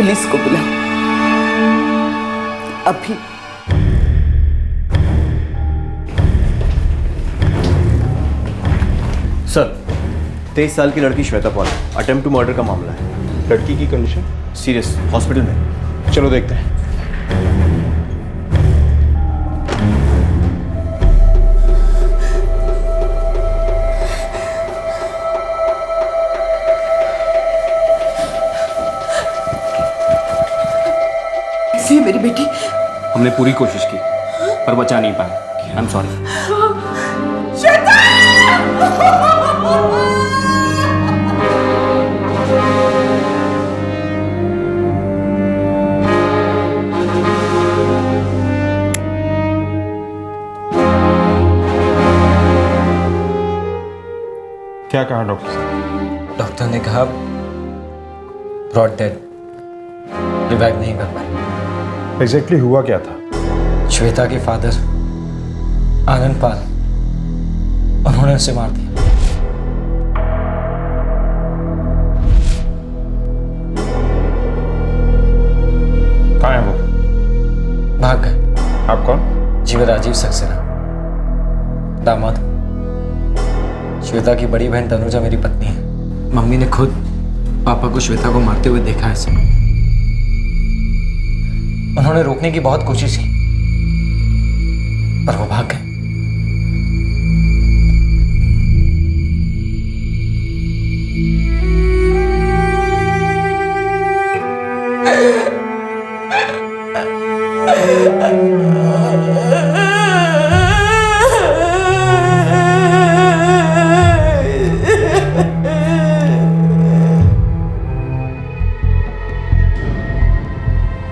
पुलिस को बुलाओ अभी। सर, 23 साल की लड़की Shweta Paul, attempt to murder का मामला है। लड़की की कंडीशन सीरियस, हॉस्पिटल में। चलो देखते हैं। कैसी है मेरी बेटी? हमने पूरी कोशिश की पर बचा नहीं पाए। I am sorry. क्या कहा डॉक्टर साहब? डॉक्टर ने कहा ब्रॉड डेड, रिवाइव नहीं कर पाए। एग्जैक्टली हुआ क्या था? श्वेता के फादर आनंद पाल, उन्होंने उसे मार दिया। कहाँ है वो? भाग गए। आप कौन? जीवा राजीव सक्सेना, दामाद। श्वेता की बड़ी बहन तनुजा मेरी पत्नी है। मम्मी ने खुद पापा को श्वेता को मारते हुए देखा है। ऐसे उन्होंने रोकने की बहुत कोशिश की पर वो भाग गए।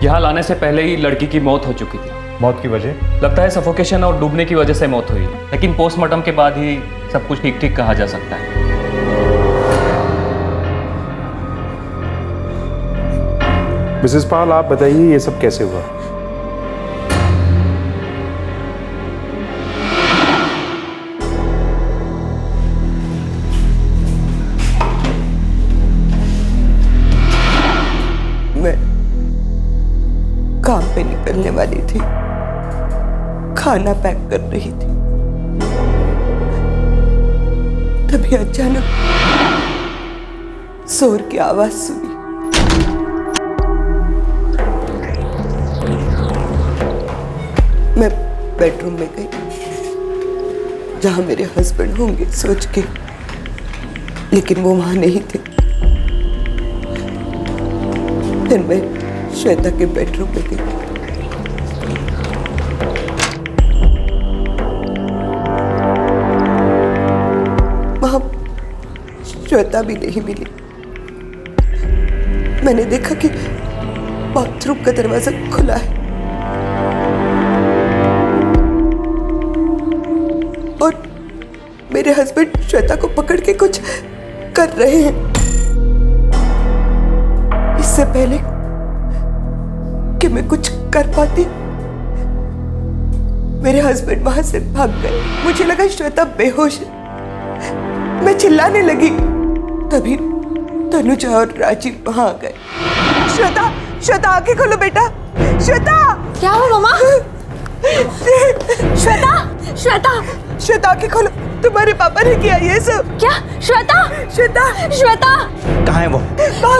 यहाँ लाने से पहले ही लड़की की मौत हो चुकी थी। मौत की वजह? लगता है सफोकेशन और डूबने की वजह से मौत हुई, लेकिन पोस्टमार्टम के बाद ही सब कुछ ठीक ठीक कहा जा सकता है। मिसेस पाल, आप बताइए ये सब कैसे हुआ? मैं काम पे निकलने वाली थी, खाना पैक कर रही थी, तभी अचानक शोर की आवाज सुनी। मैं बेडरूम में गई जहां मेरे हस्बैंड होंगे सोच के, लेकिन वो वहां नहीं थे। फिर मैं श्वेता के बेडरूम में गई। वहां श्वेता भी नहीं मिली। मैंने देखा कि बाथरूम का दरवाजा खुला है और मेरे हस्बैंड श्वेता को पकड़ के कुछ कर रहे हैं। इससे पहले कि मैं कुछ कर पाती, मेरे हस्बैंड वहां से भाग गए। मुझे लगा श्वेता बेहोश है। मैं चिल्लाने लगी, तभी तनुजा और राजीव वहां आ गए। श्वेता, श्वेता आंखें खोलो बेटा। श्वेता! क्या हुआ मामा? श्वेता, श्वेता, श्वेता आंखें खोलो। तुम्हारे पापा ने किया ये सब। क्या? श्वेता, श्वेता, श्वेता कहाँ है वो?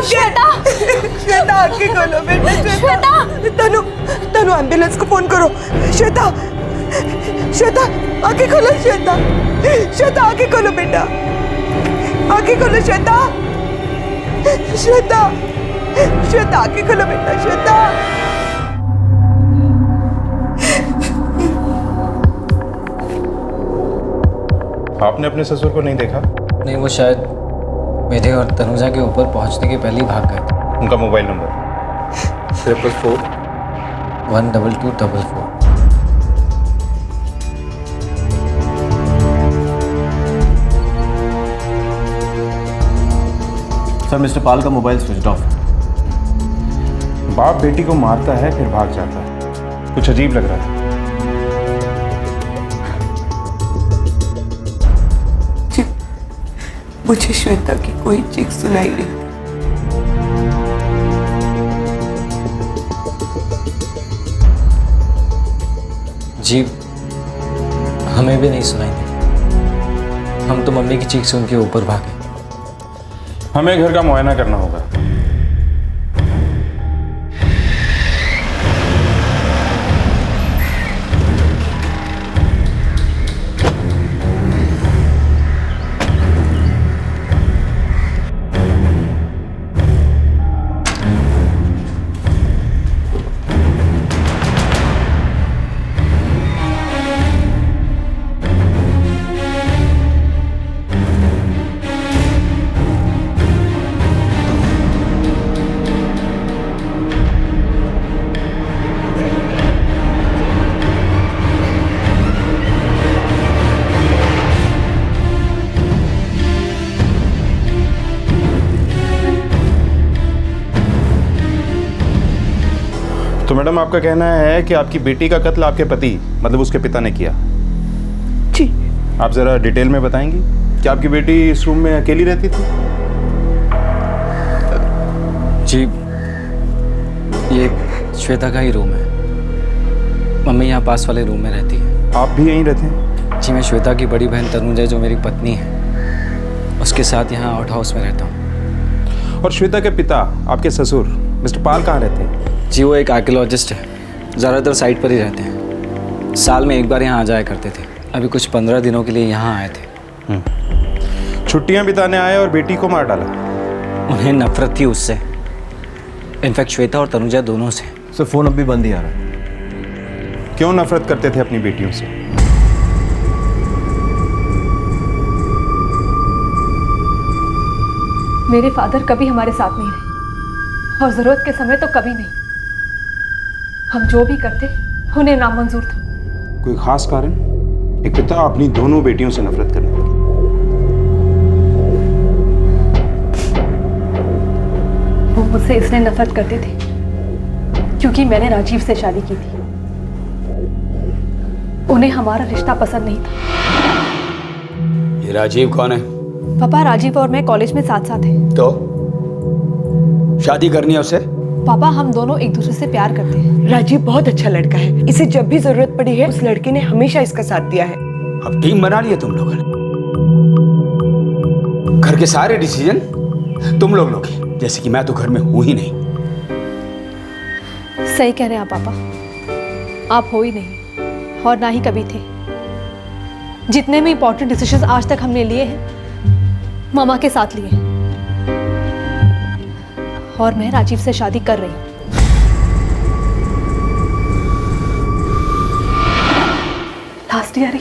श्वेता, श्वेता आंखें खोलो बेटा। श्वेता, तनु, तनु एम्बुलेंस को फोन करो। श्वेता, श्वेता आंखें खोलो। श्वेता, श्वेता आंखें खोलो बेटा, आंखें खोलो। श्वेता, श्वेता, श्वेता आंखें खोलो बेटा। श्वेता, आपने अपने ससुर को नहीं देखा? नहीं, वो शायद मेरे और तनुजा के ऊपर पहुंचने के पहले ही भाग गए थे। उनका मोबाइल नंबर? 444 12244। सर, मिस्टर पाल का मोबाइल स्विच ऑफ। बाप बेटी को मारता है फिर भाग जाता है, कुछ अजीब लग रहा है। मुझे श्वेता की कोई चीख सुनाई नहीं। जी हमें भी नहीं सुनाई दी। हम तो मम्मी की चीख सुन के ऊपर भागे। हमें घर का मुआयना करना होगा। तो मैडम आपका कहना है कि आपकी बेटी का कत्ल आपके पति मतलब उसके पिता ने किया? जी। आप ज़रा डिटेल में बताएंगी कि आपकी बेटी इस रूम में अकेली रहती थी? जी ये श्वेता का ही रूम है। मम्मी यहाँ पास वाले रूम में रहती है। आप भी यहीं रहते हैं? जी मैं श्वेता की बड़ी बहन तनुजा जो मेरी पत्नी है उसके साथ यहाँ आउट हाउस में रहता हूँ। और श्वेता के पिता आपके ससुर मिस्टर पाल कहाँ रहते हैं? जी वो एक आर्कियोलॉजिस्ट है, ज़्यादातर साइट पर ही रहते हैं। साल में एक बार यहाँ आ जाया करते थे। अभी कुछ 15 दिनों के लिए यहाँ आए थे। छुट्टियाँ बिताने आए और बेटी को मार डाला? उन्हें नफरत थी उससे, इनफैक्ट श्वेता और तनुजा दोनों से। सर फ़ोन अब भी बंद ही आ रहा है। क्यों नफरत करते थे अपनी बेटियों से? मेरे फादर कभी हमारे साथ नहीं रहे और ज़रूरत के समय तो कभी नहीं। हम जो भी करते उन्हें नामंजूर था। कोई खास कारण? एक पिता अपनी दोनों बेटियों से नफरत करने लगे। वो मुझसे इसलिए नफरत करते थे क्योंकि मैंने राजीव से शादी की थी। उन्हें हमारा रिश्ता पसंद नहीं था। ये राजीव कौन है? पापा राजीव और मैं कॉलेज में साथ साथ हैं। तो शादी करनी है उसे? पापा हम दोनों एक दूसरे से प्यार करते हैं। राजीव बहुत अच्छा लड़का है, इसे जब भी जरूरत पड़ी है उस लड़के ने हमेशा इसका साथ दिया है। अब टीम बना ली है तुम लोगों ने। घर के सारे डिसीजन तुम लोग लोगे, जैसे कि मैं तो घर में हूं ही नहीं। सही कह रहे हैं आप पापा, आप हो ही नहीं और ना ही कभी थे। जितने भी इंपॉर्टेंट डिसीजंस आज तक हमने लिए हैं मामा के साथ लिए हैं। और मैं राजीव से शादी कर रही हूँ। लास्ट ईयर ही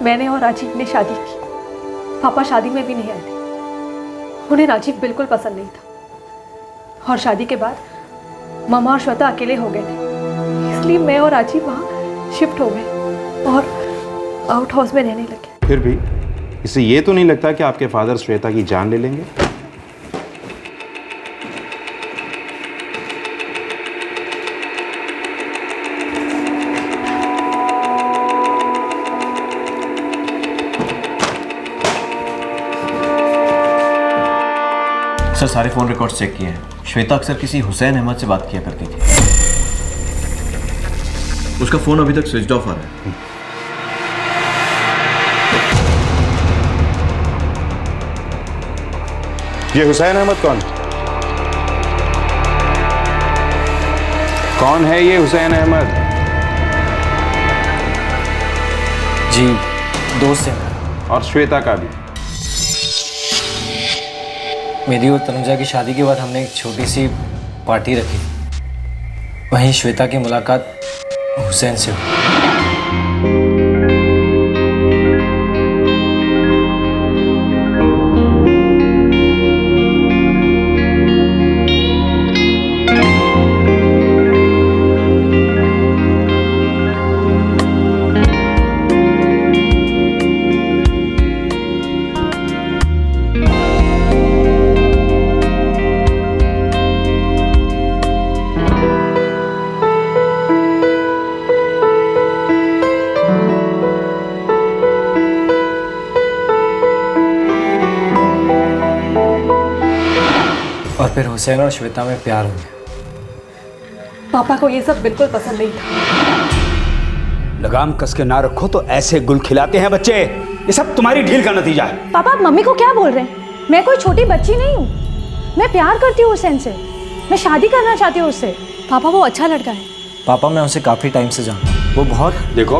मैंने और राजीव ने शादी की। पापा शादी में भी नहीं आए थे, उन्हें राजीव बिल्कुल पसंद नहीं था। और शादी के बाद मामा और श्वेता अकेले हो गए थे, इसलिए मैं और राजीव वहाँ शिफ्ट हो गए और आउट हाउस में रहने लगे। फिर भी इससे ये तो नहीं लगता कि आपके फादर श्वेता की जान ले लेंगे? सर सारे फ़ोन रिकॉर्ड्स चेक किए हैं। श्वेता अक्सर किसी हुसैन अहमद से बात किया करती थी। उसका फ़ोन अभी तक स्विच ऑफ आ रहा है। ये हुसैन अहमद कौन है ये हुसैन अहमद? जी दोस्त है। और श्वेता का भी? मेरी और तनुजा की शादी के बाद हमने एक छोटी सी पार्टी रखी। वहीं श्वेता की मुलाकात हुसैन से हुई। और फिर हुसैन और श्वेता में प्यार हो गया। पापा को ये सब बिल्कुल पसंद नहीं था। लगाम कस के ना रखो तो ऐसे गुल खिलाते हैं बच्चे। ये सब तुम्हारी ढील का नतीजा है। पापा आप मम्मी को क्या बोल रहे हैं? मैं कोई छोटी बच्ची नहीं हूँ। मैं प्यार करती हूँ हुसैन से, मैं शादी करना चाहती हूँ उससे। पापा वो अच्छा लड़का है। पापा मैं उसे काफ़ी टाइम से जानता हूँ, वो बहुत। देखो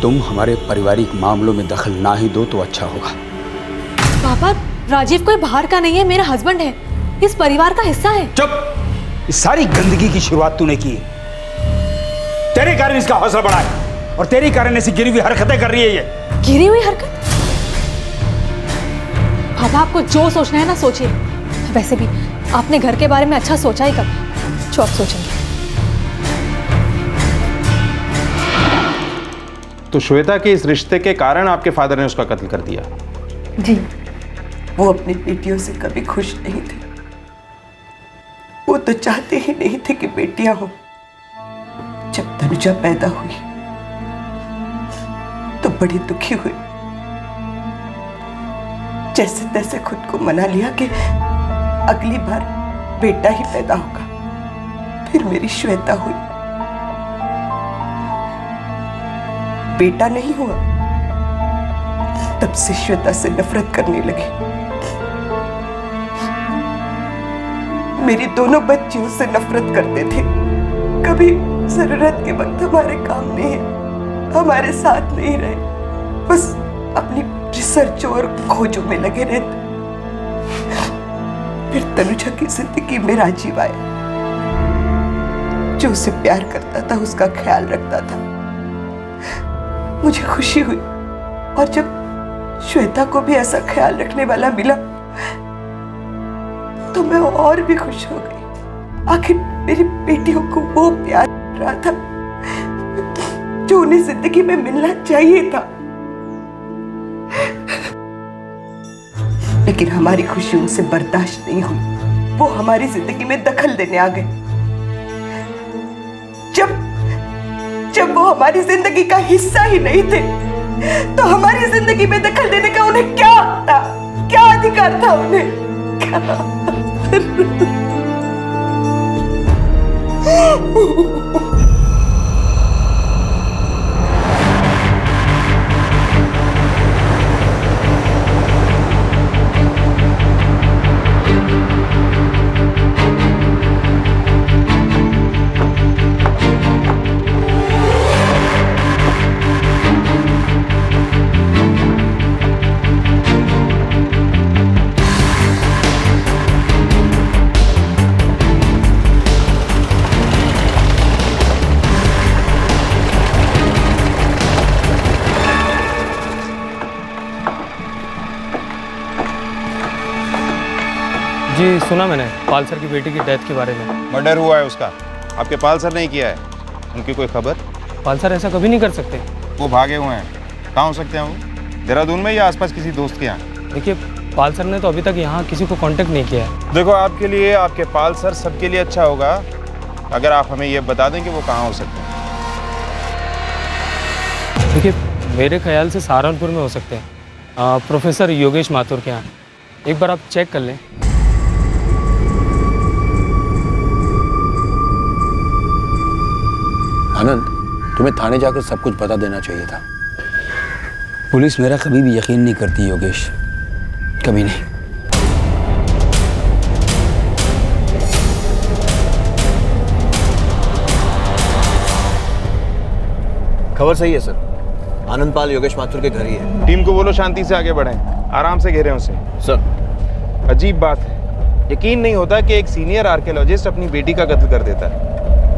तुम हमारे पारिवारिक मामलों में दखल ना ही दो तो अच्छा होगा। पापा राजीव कोई बाहर का नहीं है, मेरा हस्बैंड है, इस परिवार का हिस्सा है। चुप। इस सारी गंदगी की शुरुआत तूने की है। तेरे कारण इसका हौसला बढ़ा है और तेरे कारण ऐसी गिरी हुई हरकतें कर रही है ये। गिरी हुई हरकत? पापा आपको जो सोचना है ना सोचिए। वैसे भी आपने घर के बारे में अच्छा सोचा ही कब, जो आप सोचेंगे। तो श्वेता के इस रिश्ते के कारण आपके फादर ने उसका कत्ल कर दिया? जी, वो अपनी बेटियों से कभी खुश नहीं थे। वो तो चाहते ही नहीं थे कि बेटियां हो। जब तनुजा पैदा हुई तो बड़ी दुखी हुई। जैसे तैसे खुद को मना लिया कि अगली बार बेटा ही पैदा होगा। फिर मेरी श्वेता हुई, बेटा नहीं हुआ। तब से श्वेता से नफरत करने लगी। मेरी दोनों बच्चे उससे नफरत करते थे। कभी जरूरत के वक्त हमारे काम नहीं, हमारे साथ नहीं रहे, बस अपनी रिसर्च और खोजों में लगे रहते। फिर तनुजा की जिंदगी में राजीव आया, जो उसे प्यार करता था, उसका ख्याल रखता था। मुझे खुशी हुई, और जब श्वेता को भी ऐसा ख्याल रखने वाला मिला तो मैं और भी खुश हो गई। आखिर मेरी बेटियों को वो प्यार रहा था जो उन्हें जिंदगी में मिलना चाहिए था। लेकिन हमारी खुशी उनसे बर्दाश्त नहीं हुई। वो हमारी जिंदगी में दखल देने आ गए। जब वो हमारी जिंदगी का हिस्सा ही नहीं थे तो हमारी जिंदगी में दखल देने का उन्हें क्या था? क्या अधिकार था उन्हें? जी सुना मैंने पाल सर की बेटी की डेथ के बारे में। मर्डर हुआ है उसका, आपके पाल सर नहीं किया है। उनकी कोई खबर? पाल सर ऐसा कभी नहीं कर सकते। वो भागे हुए हैं। कहाँ हो सकते हैं वो? देहरादून में या आसपास किसी दोस्त के यहाँ? देखिए पाल सर ने तो अभी तक यहाँ किसी को कांटेक्ट नहीं किया है। देखो आपके लिए, आपके पाल सर सबके लिए अच्छा होगा अगर आप हमें ये बता दें कि वो कहाँ हो सकते हैं। देखिए मेरे ख्याल से सहारनपुर में हो सकते हैं, प्रोफेसर योगेश माथुर के यहाँ। एक बार आप चेक कर लें। आनंद, तुम्हें थाने जाकर सब कुछ बता देना चाहिए था। पुलिस मेरा कभी भी यकीन नहीं करती योगेश, कभी नहीं। खबर सही है सर, आनंद पाल योगेश माथुर के घर ही है। टीम को बोलो शांति से आगे बढ़ें, आराम से घेरें उसे। सर अजीब बात है, यकीन नहीं होता कि एक सीनियर आर्कियोलॉजिस्ट अपनी बेटी का कत्ल कर देता है।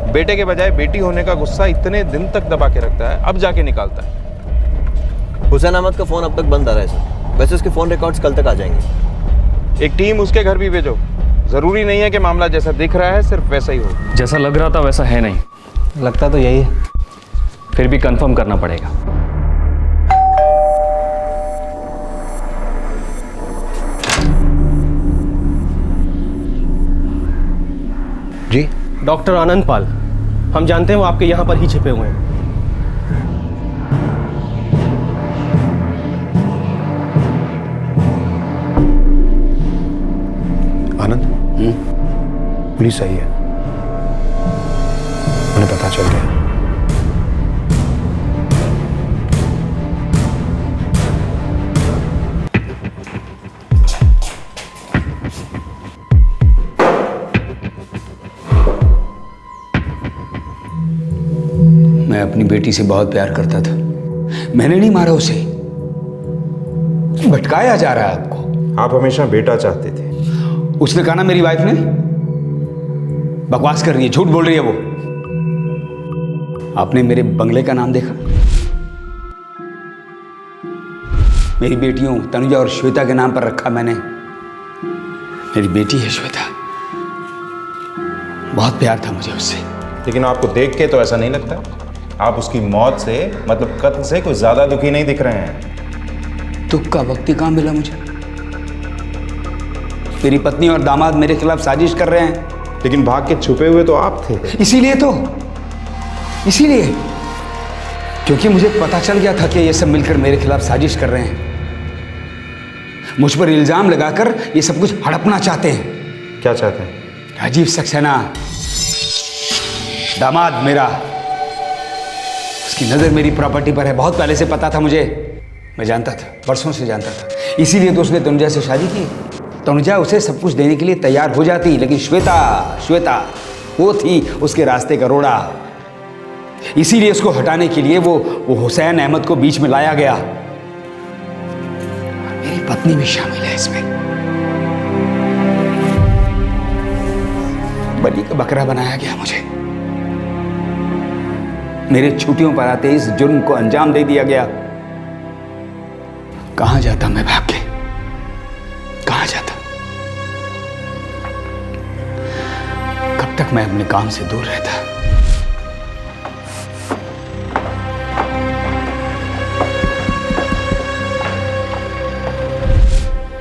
बेटे के बजाय बेटी होने का गुस्सा इतने दिन तक दबा के रखता है, अब जाके निकालता है। हुसैन अहमद का फोन अब तक बंद आ रहा है सर। वैसे उसके फोन रिकॉर्ड्स कल तक आ जाएंगे। एक टीम उसके घर भी भेजो। जरूरी नहीं है कि मामला जैसा दिख रहा है सिर्फ वैसा ही हो। जैसा लग रहा था वैसा है नहीं। लगता तो यही है, फिर भी कंफर्म करना पड़ेगा। जी डॉक्टर आनंद पाल, हम जानते हैं वो आपके यहाँ पर ही छिपे हुए हैं। आनंद, पुलिस आई है, उन्हें पता चल गया। मैं अपनी बेटी से बहुत प्यार करता था। मैंने नहीं मारा उसे, भटकाया जा रहा है आपको। आप हमेशा बेटा चाहते थे। उसने कहा ना मेरी वाइफ ने। बकवास कर रही है, झूठ बोल रही है वो। आपने मेरे बंगले का नाम देखा? मेरी बेटियों तनुजा और श्वेता के नाम पर रखा मैंने। मेरी बेटी है श्वेता, बहुत प्यार था मुझे उससे। लेकिन आपको देख के तो ऐसा नहीं लगता। आप उसकी मौत से, मतलब कत्ल से, कुछ ज्यादा दुखी नहीं दिख रहे हैं। दुख का वक्त ही कहां मिला मुझे? मेरी पत्नी और दामाद मेरे खिलाफ साजिश कर रहे हैं। लेकिन भाग के छुपे हुए तो आप थे। इसीलिए क्योंकि मुझे पता चल गया था कि ये सब मिलकर मेरे खिलाफ साजिश कर रहे हैं। मुझ पर इल्जाम लगाकर ये सब कुछ हड़पना चाहते हैं। क्या चाहते हैं? राजीव सक्सेना, दामाद मेरा, उसकी नजर मेरी प्रॉपर्टी पर है। बहुत पहले से पता था मुझे, मैं जानता था, वर्षों से जानता था। इसीलिए तो उसने तनुजा से शादी की। तनुजा उसे सब कुछ देने के लिए तैयार हो जाती, लेकिन श्वेता वो थी उसके रास्ते का रोड़ा। इसीलिए उसको हटाने के लिए वो हुसैन अहमद को बीच में लाया गया। मेरी पत्नी भी शामिल है इसमें। बलि का बकरा बनाया गया मुझे। मेरे छुट्टियों पर आते इस जुर्म को अंजाम दे दिया गया। कहां जाता मैं भाग के? कहां जाता? कब तक मैं अपने काम से दूर रहता?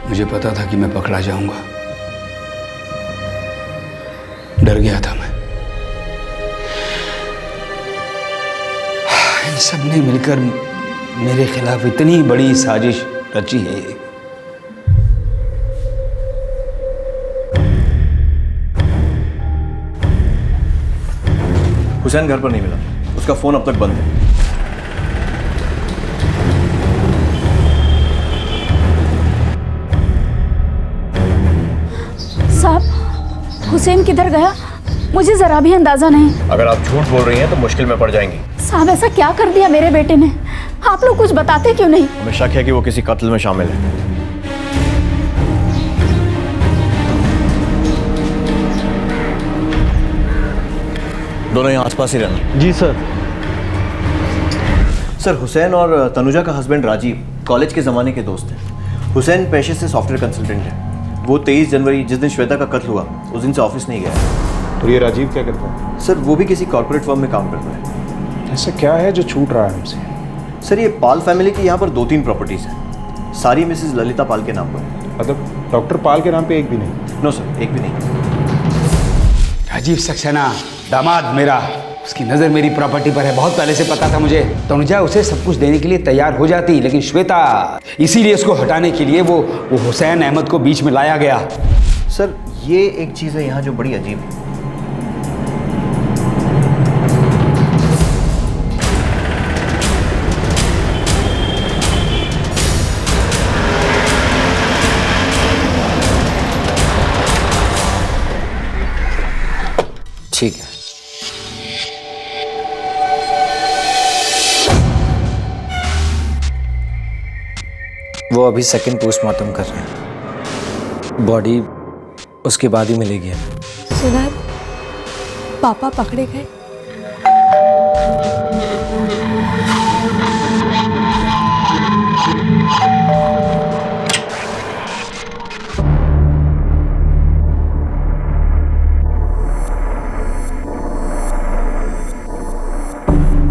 मुझे पता था कि मैं पकड़ा जाऊंगा। डर गया था मैं। इन सब ने मिलकर मेरे खिलाफ इतनी बड़ी साजिश रची है। हुसैन घर पर नहीं मिला, उसका फोन अब तक बंद है। साहब, हुसैन किधर गया? मुझे जरा भी अंदाजा नहीं। अगर आप झूठ बोल रही हैं तो मुश्किल में पड़ जाएंगी। साहब, ऐसा क्या कर दिया मेरे बेटे ने? आप लोग कुछ बताते क्यों नहीं? हमें शक है कि वो किसी कत्ल में शामिल है। दोनों यहाँ आसपास ही रहना। जी सर। सर, हुसैन और तनुजा का हस्बैंड राजीव कॉलेज के ज़माने के दोस्त हैं। हुसैन पेशे से सॉफ्टवेयर कंसल्टेंट है। वो 23 जनवरी जिस दिन श्वेता का कत्ल हुआ उस दिन से ऑफिस नहीं गया। तो ये राजीव क्या करता है? सर, वो भी किसी कॉर्पोरेट फर्म में काम करता है। ऐसा क्या है जो छूट रहा है हमसे? सर, ये पाल फैमिली की यहाँ पर 2-3 प्रॉपर्टीज़ हैं। सारी मिसेस ललिता पाल के नाम पर। मतलब डॉक्टर पाल के नाम पे एक भी नहीं? नो सर, एक भी नहीं। राजीव सक्सेना, दामाद मेरा, उसकी नजर मेरी प्रॉपर्टी पर है। बहुत पहले से पता था मुझे। तनुजा उसे सब कुछ देने के लिए तैयार हो जाती, लेकिन श्वेता, इसीलिए उसको हटाने के लिए वो हुसैन अहमद को बीच में लाया गया। सर, ये एक चीज़ है यहाँ जो बड़ी अजीब है। ठीक है। वो अभी सेकंड पोस्टमार्टम कर रहे हैं। बॉडी उसके बाद ही मिलेगी हमें। सुना है, पापा पकड़े गए।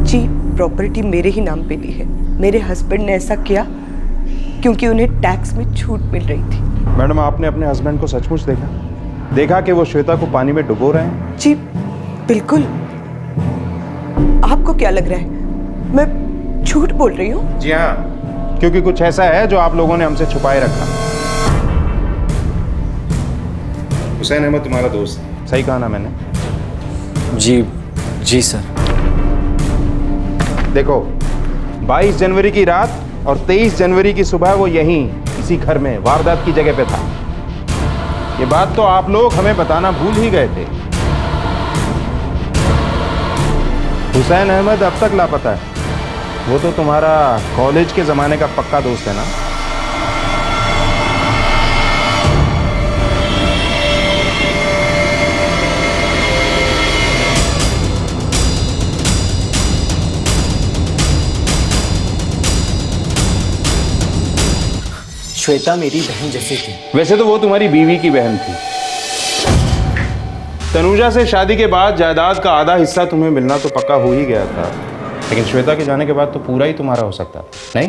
जी, प्रॉपर्टी मेरे ही नाम पे ली है। मेरे हस्बैंड ने ऐसा किया क्योंकि उन्हें टैक्स में छूट मिल रही थी। मैडम, आपने अपने हस्बैंड को सचमुच देखा कि वो श्वेता को पानी में डुबो रहे हैं? जी बिल्कुल। आपको क्या लग रहा है मैं झूठ बोल रही हूँ? जी हाँ, क्योंकि कुछ ऐसा है जो आप लोगों ने हमसे छुपाए रखा। हुसैन अहमद तुम्हारा दोस्त, सही कहा ना मैंने? जी सर। देखो, 22 जनवरी की रात और 23 जनवरी की सुबह वो यहीं इसी घर में वारदात की जगह पे था। ये बात तो आप लोग हमें बताना भूल ही गए थे। हुसैन अहमद अब तक लापता है। वो तो तुम्हारा कॉलेज के ज़माने का पक्का दोस्त है ना? श्वेता मेरी बहन जैसी थी। वैसे तो वो तुम्हारी बीवी की बहन थी। तनुजा से शादी के बाद जायदाद का आधा हिस्सा तुम्हें मिलना तो पक्का हो ही गया था, लेकिन श्वेता के जाने के बाद तो पूरा ही तुम्हारा हो सकता था, नहीं?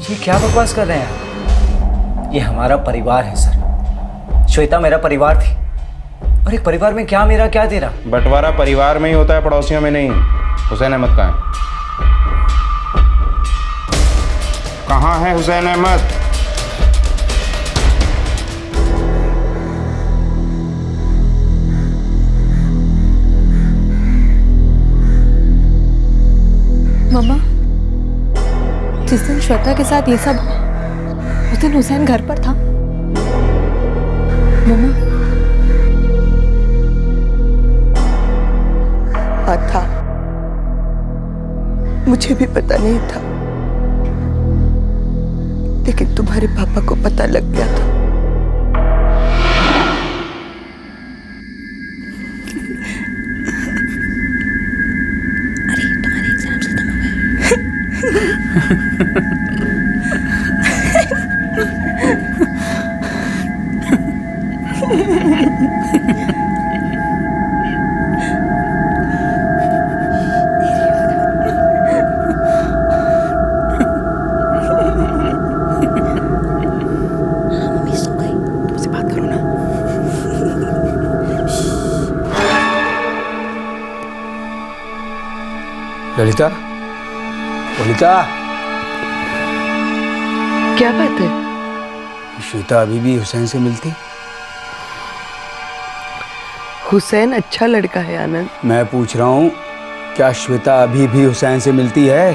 ये क्या बकवास कर रहे हैं? ये हमारा परिवार है सर। श्वेता मेरा परिवार थी, और एक परिवार में क्या मेरा क्या तेरा। बंटवारा परिवार में ही होता है, पड़ोसियों में नहीं। हुसैन अहमद कहाँ है हुसैन अहमद? मम्मा, जिस दिन श्वेता के साथ ये सब हुआ, उस दिन हुसैन घर पर था। मम्मा, हाँ था, मुझे भी पता नहीं था, लेकिन तुम्हारे पापा को पता लग गया था। ललिता, ललिता, क्या बात है? श्वेता अभी भी हुसैन से मिलती? हुसैन अच्छा लड़का है आनंद। मैं पूछ रहा हूँ, क्या श्वेता अभी भी हुसैन से मिलती है?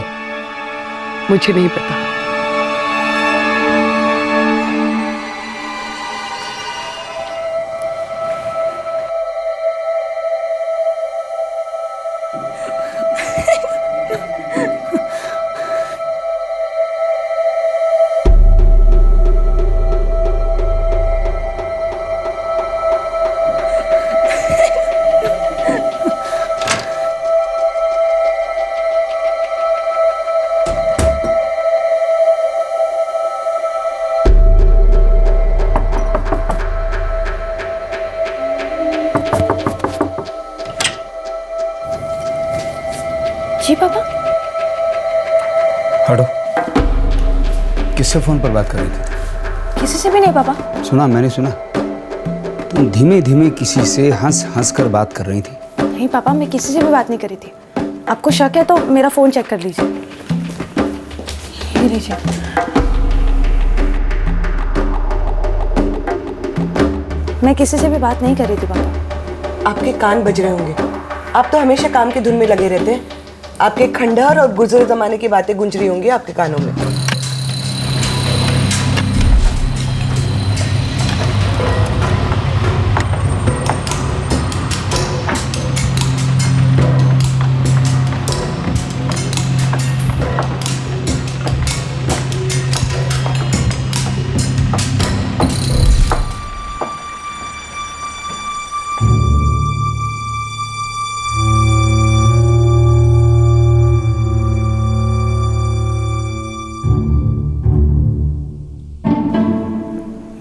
मुझे नहीं पता। जी पापा। हटो। किससे फोन पर बात कर रही थी? किसी से भी नहीं पापा। सुना, मैंने सुना। तुम धीमे धीमे किसी से हंस हंस कर बात कर रही थी। नहीं पापा, मैं किसी से भी बात नहीं करी थी। आपको शक है तो मेरा फोन चेक कर लीजिए। ये लीजिए। मैं किसी से भी बात नहीं कर रही थी पापा। आपके कान बज रहे होंगे। आप तो हमेशा काम की धुन में लगे रहते हैं। आपके खंडहर और गुजरे जमाने की बातें गूंज रही होंगी आपके कानों में।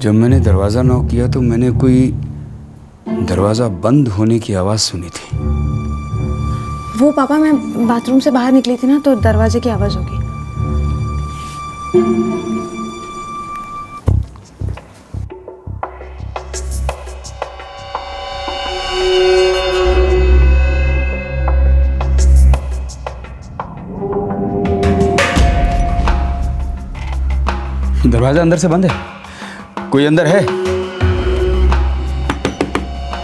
जब मैंने दरवाज़ा नॉक किया तो मैंने कोई दरवाज़ा बंद होने की आवाज़ सुनी थी। वो पापा, मैं बाथरूम से बाहर निकली थी ना, तो दरवाजे की आवाज़ होगी। दरवाज़ा अंदर से बंद है। कोई अंदर है?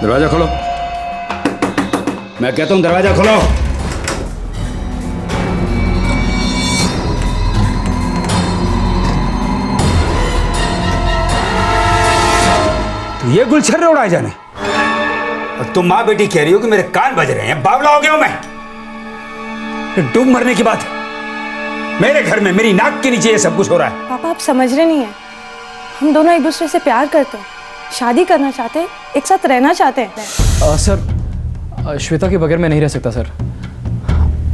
दरवाजा खोलो। मैं कहता हूं दरवाजा खोलो। तो ये गुलछर्रे उड़ाए जाने, और तुम माँ बेटी कह रही हो कि मेरे कान बज रहे हैं। बावला हो गया हूं मैं। डूब मरने की बात मेरे घर में मेरी नाक के नीचे ये सब कुछ हो रहा है। पापा आप समझ रहे नहीं है, हम दोनों एक दूसरे से प्यार करते हैं, शादी करना चाहते हैं, एक साथ रहना चाहते हैं। सर श्वेता के बगैर मैं नहीं रह सकता सर।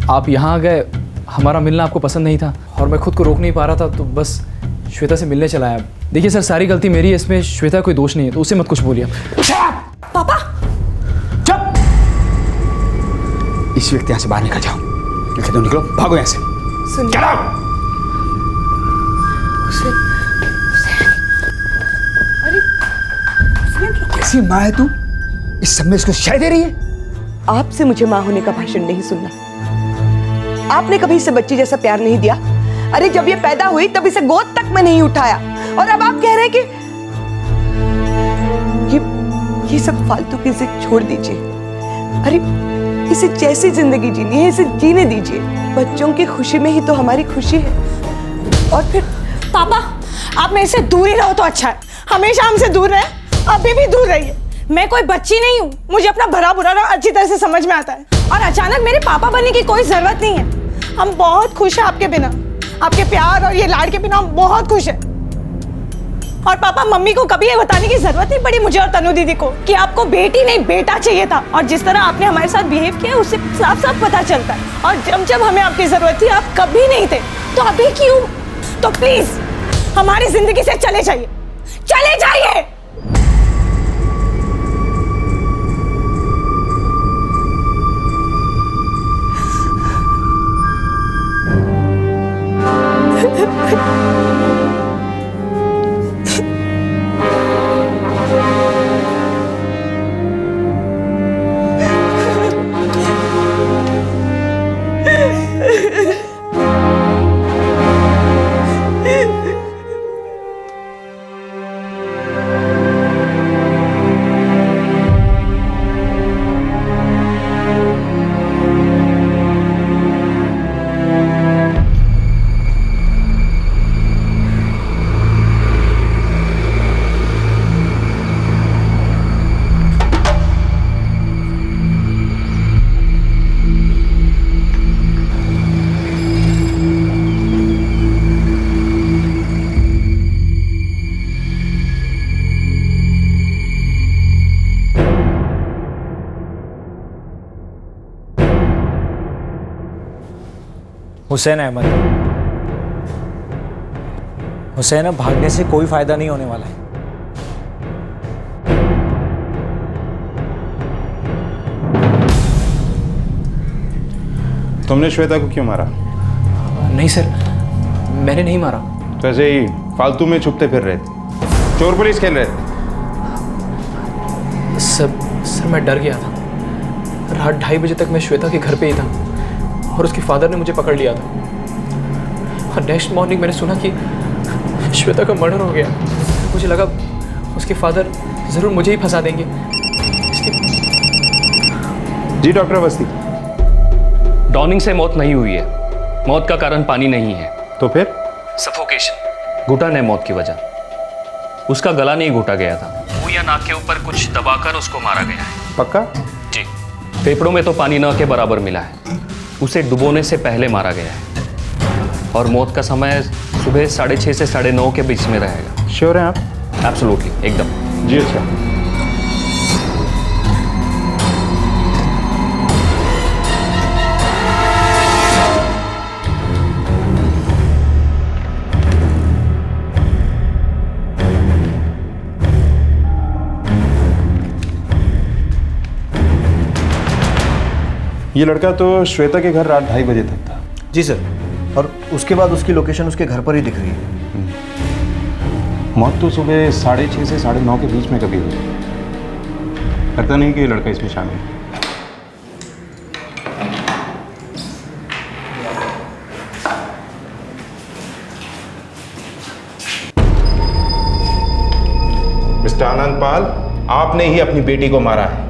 आप यहाँ आ गए, हमारा मिलना आपको पसंद नहीं था और मैं खुद को रोक नहीं पा रहा था, तो बस श्वेता से मिलने चला आया। देखिए सर, सारी गलती मेरी है, इसमें श्वेता कोई दोष नहीं है, तो उसे मत कुछ बोलिए। पापा चुप! इस व्यक्ति यहाँ से बाहर निकल जाओ, निकलो निकलो, भागो यहाँ से। सुनिए, कैसी माँ है तू? इस सब में इसको शय दे रही है? आपसे मुझे माँ होने का भाषण नहीं सुनना। आपने कभी इसे बच्ची जैसा प्यार नहीं दिया। अरे जब ये पैदा हुई तब इसे गोद तक में नहीं उठाया, और अब आप कह रहे हैं कि ये सब फालतू की जिद छोड़ दीजिए। अरे इसे जैसी जिंदगी जीनी है इसे जीने दीजिए। बच्चों की खुशी में ही तो हमारी खुशी है। और फिर पापा आप मेरे से दूर ही रहो तो अच्छा है, हमेशा हमसे दूर रहे, अभी भी दूर रहिए। मैं कोई बच्ची नहीं हूँ, मुझे अपना भला बुरा अच्छी तरह से समझ में आता है, और अचानक मेरे पापा बनने की कोई जरूरत नहीं है। हम बहुत खुश हैं आपके बिना, आपके प्यार और ये लाड के बिना हम बहुत खुश हैं। और पापा मम्मी को कभी ये बताने की जरूरत नहीं पड़ी मुझे और तनु दीदी को कि आपको बेटी नहीं बेटा चाहिए था, और जिस तरह आपने हमारे साथ बिहेव किया उससे साफ साफ पता चलता है। और जब जब हमें आपकी जरूरत थी आप कभी नहीं थे, तो अभी क्यों? तो प्लीज हमारी जिंदगी से चले जाइए, चले जाइए। हुसैन अहमद, हुसैन अब भागने से कोई फायदा नहीं होने वाला है। तुमने श्वेता को क्यों मारा? नहीं सर, मैंने नहीं मारा। तो ऐसे ही फालतू में छुपते फिर रहे थे, चोर पुलिस खेल रहे थे। सर मैं डर गया था। रात 2:30 बजे तक मैं श्वेता के घर पे ही था और उसके फादर ने मुझे पकड़ लिया था, और नेक्स्ट मॉर्निंग मैंने सुना कि श्वेता का मर्डर हो गया। मुझे लगा उसके फादर ज़रूर मुझे ही फंसा देंगे। जी डॉक्टर अवस्थी, ड्राउनिंग से मौत नहीं हुई है, मौत का कारण पानी नहीं है। तो फिर? सफोकेशन, घुटन है मौत की वजह। उसका गला नहीं घुटा गया था, मुंह या नाक के ऊपर कुछ दबाकर उसको मारा गया है। पक्का? जी। फेफड़ों में तो पानी न के बराबर मिला है। उसे डुबोने से पहले मारा गया है और मौत का समय सुबह 6:30 से 9:30 के बीच में रहेगा। श्योर हैं आप? एब्सोल्युटली, एकदम। जी अच्छा। ये लड़का तो श्वेता के घर रात 2:30 बजे तक था। जी सर, और उसके बाद उसकी लोकेशन उसके घर पर ही दिख रही है। मौत तो सुबह 6:30 से 9:30 के बीच में कभी हुई। लगता नहीं कि ये लड़का इसमें शामिल है। मिस्टर आनंद पाल, आपने ही अपनी बेटी को मारा है।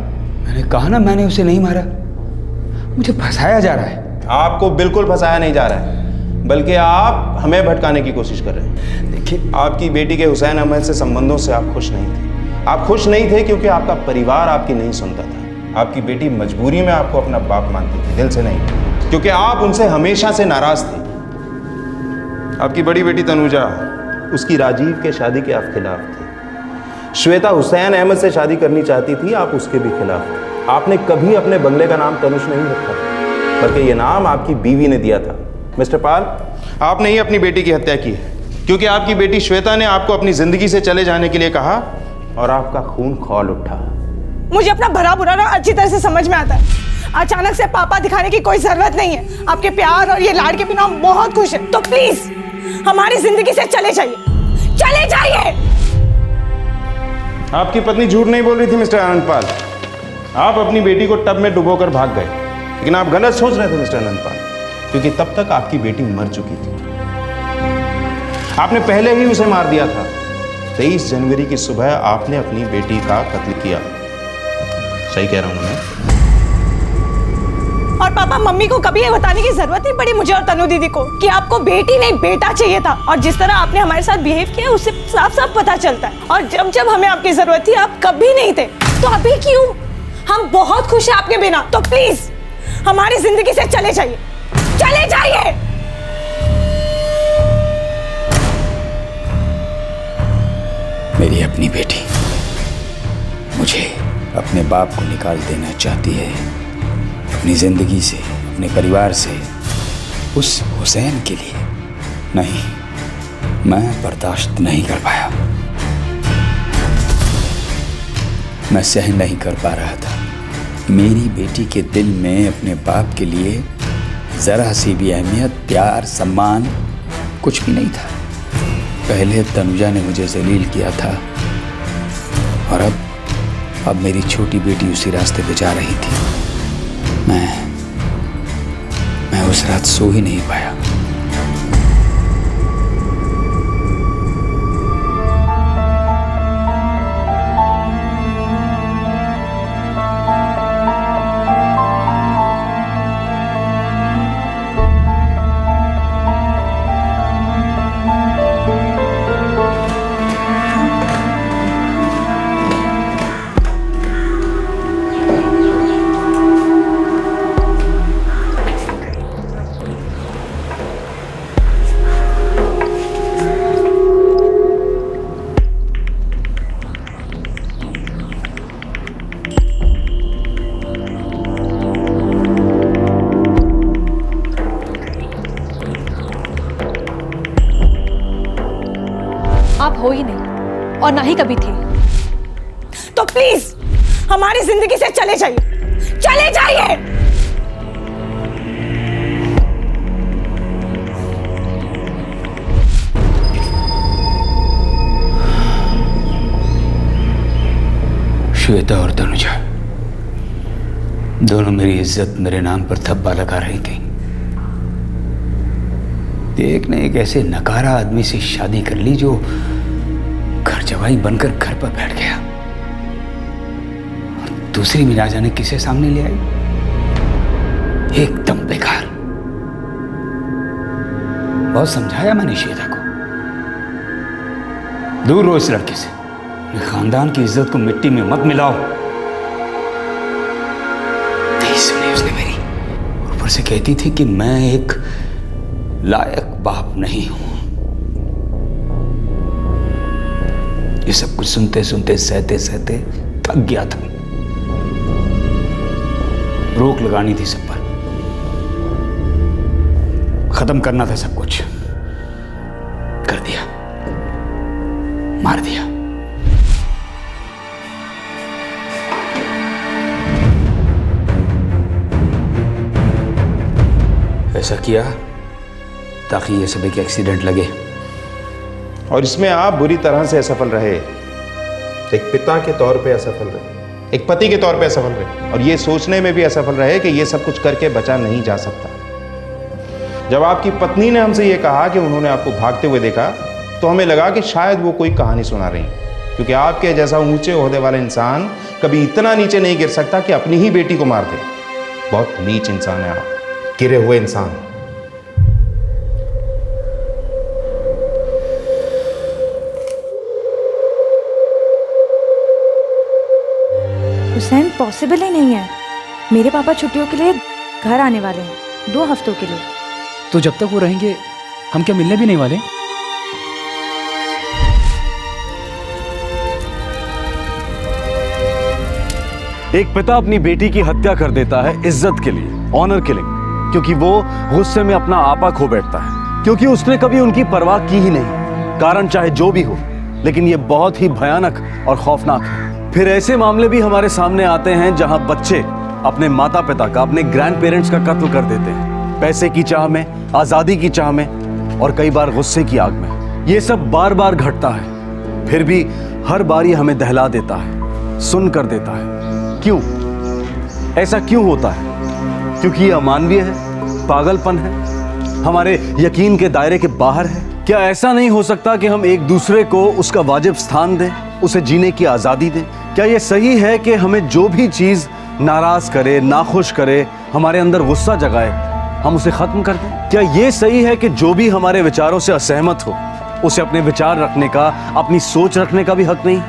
मैंने कहा ना, मैंने उसे नहीं मारा, मुझे फंसाया जा रहा है। आपको बिल्कुल फंसाया नहीं जा रहा है, बल्कि आप हमें भटकाने की कोशिश कर रहे हैं। देखिए, आपकी बेटी के हुसैन अहमद से संबंधों से आप खुश नहीं थे। आप खुश नहीं थे क्योंकि आपका परिवार आपकी नहीं सुनता था। आपकी बेटी मजबूरी में आपको अपना बाप मानती थी, दिल से नहीं। क्योंकि आप उनसे हमेशा से नाराज थे। आपकी बड़ी बेटी तनुजा, उसकी राजीव के शादी के आप खिलाफ थे। श्वेता हुसैन अहमद से शादी करनी चाहती थी, आप उसके भी खिलाफ थे। आपने कभी अपने बंगले का नाम तनुष नहीं रखा, बल्कि यह नाम आपकी बीवी ने दिया था। मिस्टर पाल, आपने ही अपनी बेटी की हत्या की है, क्योंकि आपकी बेटी श्वेता ने आपको अपनी जिंदगी से चले जाने के लिए कहा और आपका खून खौल उठा। मुझे अपना भला बुरा अच्छी तरह से समझ में आता है। अचानक से पापा दिखाने की कोई जरूरत नहीं है। आपके प्यार और ये लाड के बिना हम बहुत खुश हैं। तो प्लीज हमारी जिंदगी से चले जाइए, चले जाइए। आपकी पत्नी झूठ नहीं बोल रही थी मिस्टर आनंदपाल। आप अपनी बेटी को टब में डुबोकर भाग गए, लेकिन आप गलत सोच रहे थे मिस्टर आनंदपाल, क्योंकि तब तक आपकी बेटी मर चुकी थी। आपने पहले ही उसे मार दिया था। 23 जनवरी की सुबह आपने अपनी बेटी का कत्ल किया। सही कह रहा हूं मैं? और पापा, मम्मी को कभी ये बताने की जरूरत नहीं पड़ी मुझे और तनु दीदी को कि आपको बेटी नहीं बेटा चाहिए था। और जिस तरह आपने हमारे साथ बिहेव किया उससे साफ साफ पता चलता है। और जब जब हमें आपकी जरूरत थी आप कभी नहीं थे, तो अभी क्यों? हम बहुत खुश हैं आपके बिना। तो प्लीज हमारी जिंदगी से चले जाइए, चले जाइए। मेरी अपनी बेटी मुझे अपने बाप को निकाल देना चाहती है, अपनी जिंदगी से, अपने परिवार से, उस हुसैन के लिए। नहीं, मैं बर्दाश्त नहीं कर पाया। मैं सहन नहीं कर पा रहा था। मेरी बेटी के दिल में अपने बाप के लिए जरा सी भी अहमियत, प्यार, सम्मान कुछ भी नहीं था। पहले तनुजा ने मुझे जलील किया था और अब मेरी छोटी बेटी उसी रास्ते पे जा रही थी। मैं उस रात सो ही नहीं पाया। आप हो ही नहीं और ना ही कभी थे। तो प्लीज हमारी जिंदगी से चले जाइए, चले जाइए। श्वेता और तनुजा दोनों मेरी इज्जत मेरे नाम पर थप्पा लगा रही थी। एक ने एक ऐसे नकारा आदमी से शादी कर ली जो घर जवाई बनकर घर पर बैठ गया, दूसरी भी ना जाने किसे सामने ले आई। एकदम बेकार। बहुत समझाया मैंने श्वेता को, दूर रहो इस लड़के से, अपने खानदान की इज्जत को मिट्टी में मत मिलाओ। नहीं सुनी उसने मेरी। ऊपर से कहती थी कि मैं एक लायक बाप नहीं हूं। ये सब कुछ सुनते सुनते, सहते सहते थक गया था। रोक लगानी थी सब पर, खत्म करना था सब कुछ। कर दिया, मार दिया। ऐसा किया ताकि ये सब एक एक्सीडेंट लगे, और इसमें आप बुरी तरह से असफल रहे। एक पिता के तौर पे असफल रहे, एक पति के तौर पे असफल रहे, और ये सोचने में भी असफल रहे कि ये सब कुछ करके बचा नहीं जा सकता। जब आपकी पत्नी ने हमसे ये कहा कि उन्होंने आपको भागते हुए देखा, तो हमें लगा कि शायद वो कोई कहानी सुना रही, क्योंकि आपके जैसा ऊंचे ओहदे वाला इंसान कभी इतना नीचे नहीं गिर सकता कि अपनी ही बेटी को मार दे। बहुत नीच इंसान है आप, गिरे हुए इंसान। हुसैन, पॉसिबल ही नहीं है। मेरे पापा छुट्टियों के लिए घर आने वाले हैं। 2 हफ्तों के लिए। तो जब तक वो रहेंगे हम क्या मिलने भी नहीं वाले? एक पिता अपनी बेटी की हत्या कर देता है इज्जत के लिए, ऑनर किलिंग, क्योंकि वो गुस्से में अपना आपा खो बैठता है, क्योंकि उसने कभी उनकी परवाह की ही नहीं, कारण चाहे जो भी हो। लेकिन ये बहुत ही भयानक और खौफनाक है। फिर ऐसे मामले भी हमारे सामने आते हैं जहां बच्चे अपने माता पिता का, अपने ग्रैंड पेरेंट्स का कत्ल कर देते हैं, पैसे की चाह में, आजादी की चाह में और कई बार गुस्से की आग में। ये सब बार बार घटता है, फिर भी हर बार ये हमें दहला देता है, सुन कर देता है। क्यों? ऐसा क्यों होता है? क्योंकि ये अमानवीय है, पागलपन है, हमारे यकीन के दायरे के बाहर है। क्या ऐसा नहीं हो सकता कि हम एक दूसरे को उसका वाजिब स्थान दें, उसे जीने की आजादी दें? क्या ये सही है कि हमें जो भी चीज नाराज करे, नाखुश करे, हमारे अंदर गुस्सा जगाए, हम उसे खत्म कर दें? क्या ये सही है कि जो भी हमारे विचारों से असहमत हो, उसे अपने विचार रखने का, अपनी सोच रखने का भी हक नहीं,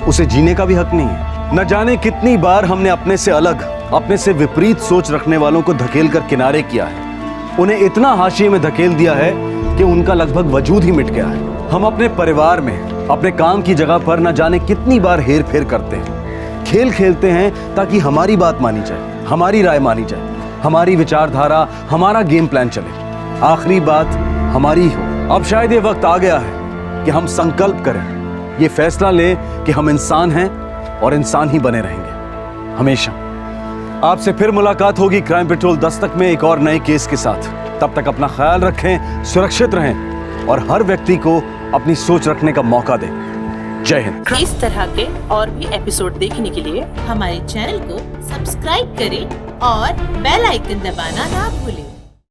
उसे जीने का भी हक नहीं है? न जाने कितनी बार हमने अपने से अलग, अपने से विपरीत सोच रखने वालों को धकेल कर किनारे किया है, उन्हें इतना हाशिए में धकेल दिया है कि उनका लगभग वजूद ही मिट गया है। हम अपने परिवार में, अपने काम की जगह पर न जाने कितनी बार हेर फेर करते हैं, खेल खेलते हैं ताकि हमारी बात मानी जाए, हमारी राय मानी जाए, हमारी विचारधारा, हमारा गेम प्लान चले, आखिरी बात हमारी हो। अब शायद ये वक्त आ गया है कि हम संकल्प करें, ये फैसला लें कि हम इंसान हैं और इंसान ही बने रहेंगे हमेशा। आपसे फिर मुलाकात होगी क्राइम पेट्रोल दस्तक में एक और नए केस के साथ। तब तक अपना ख्याल रखें, सुरक्षित रहें और हर व्यक्ति को अपनी सोच रखने का मौका दें। जय हिंद। इस तरह के और भी एपिसोड देखने के लिए हमारे चैनल को सब्सक्राइब करें और बेल आइकन दबाना ना भूलें।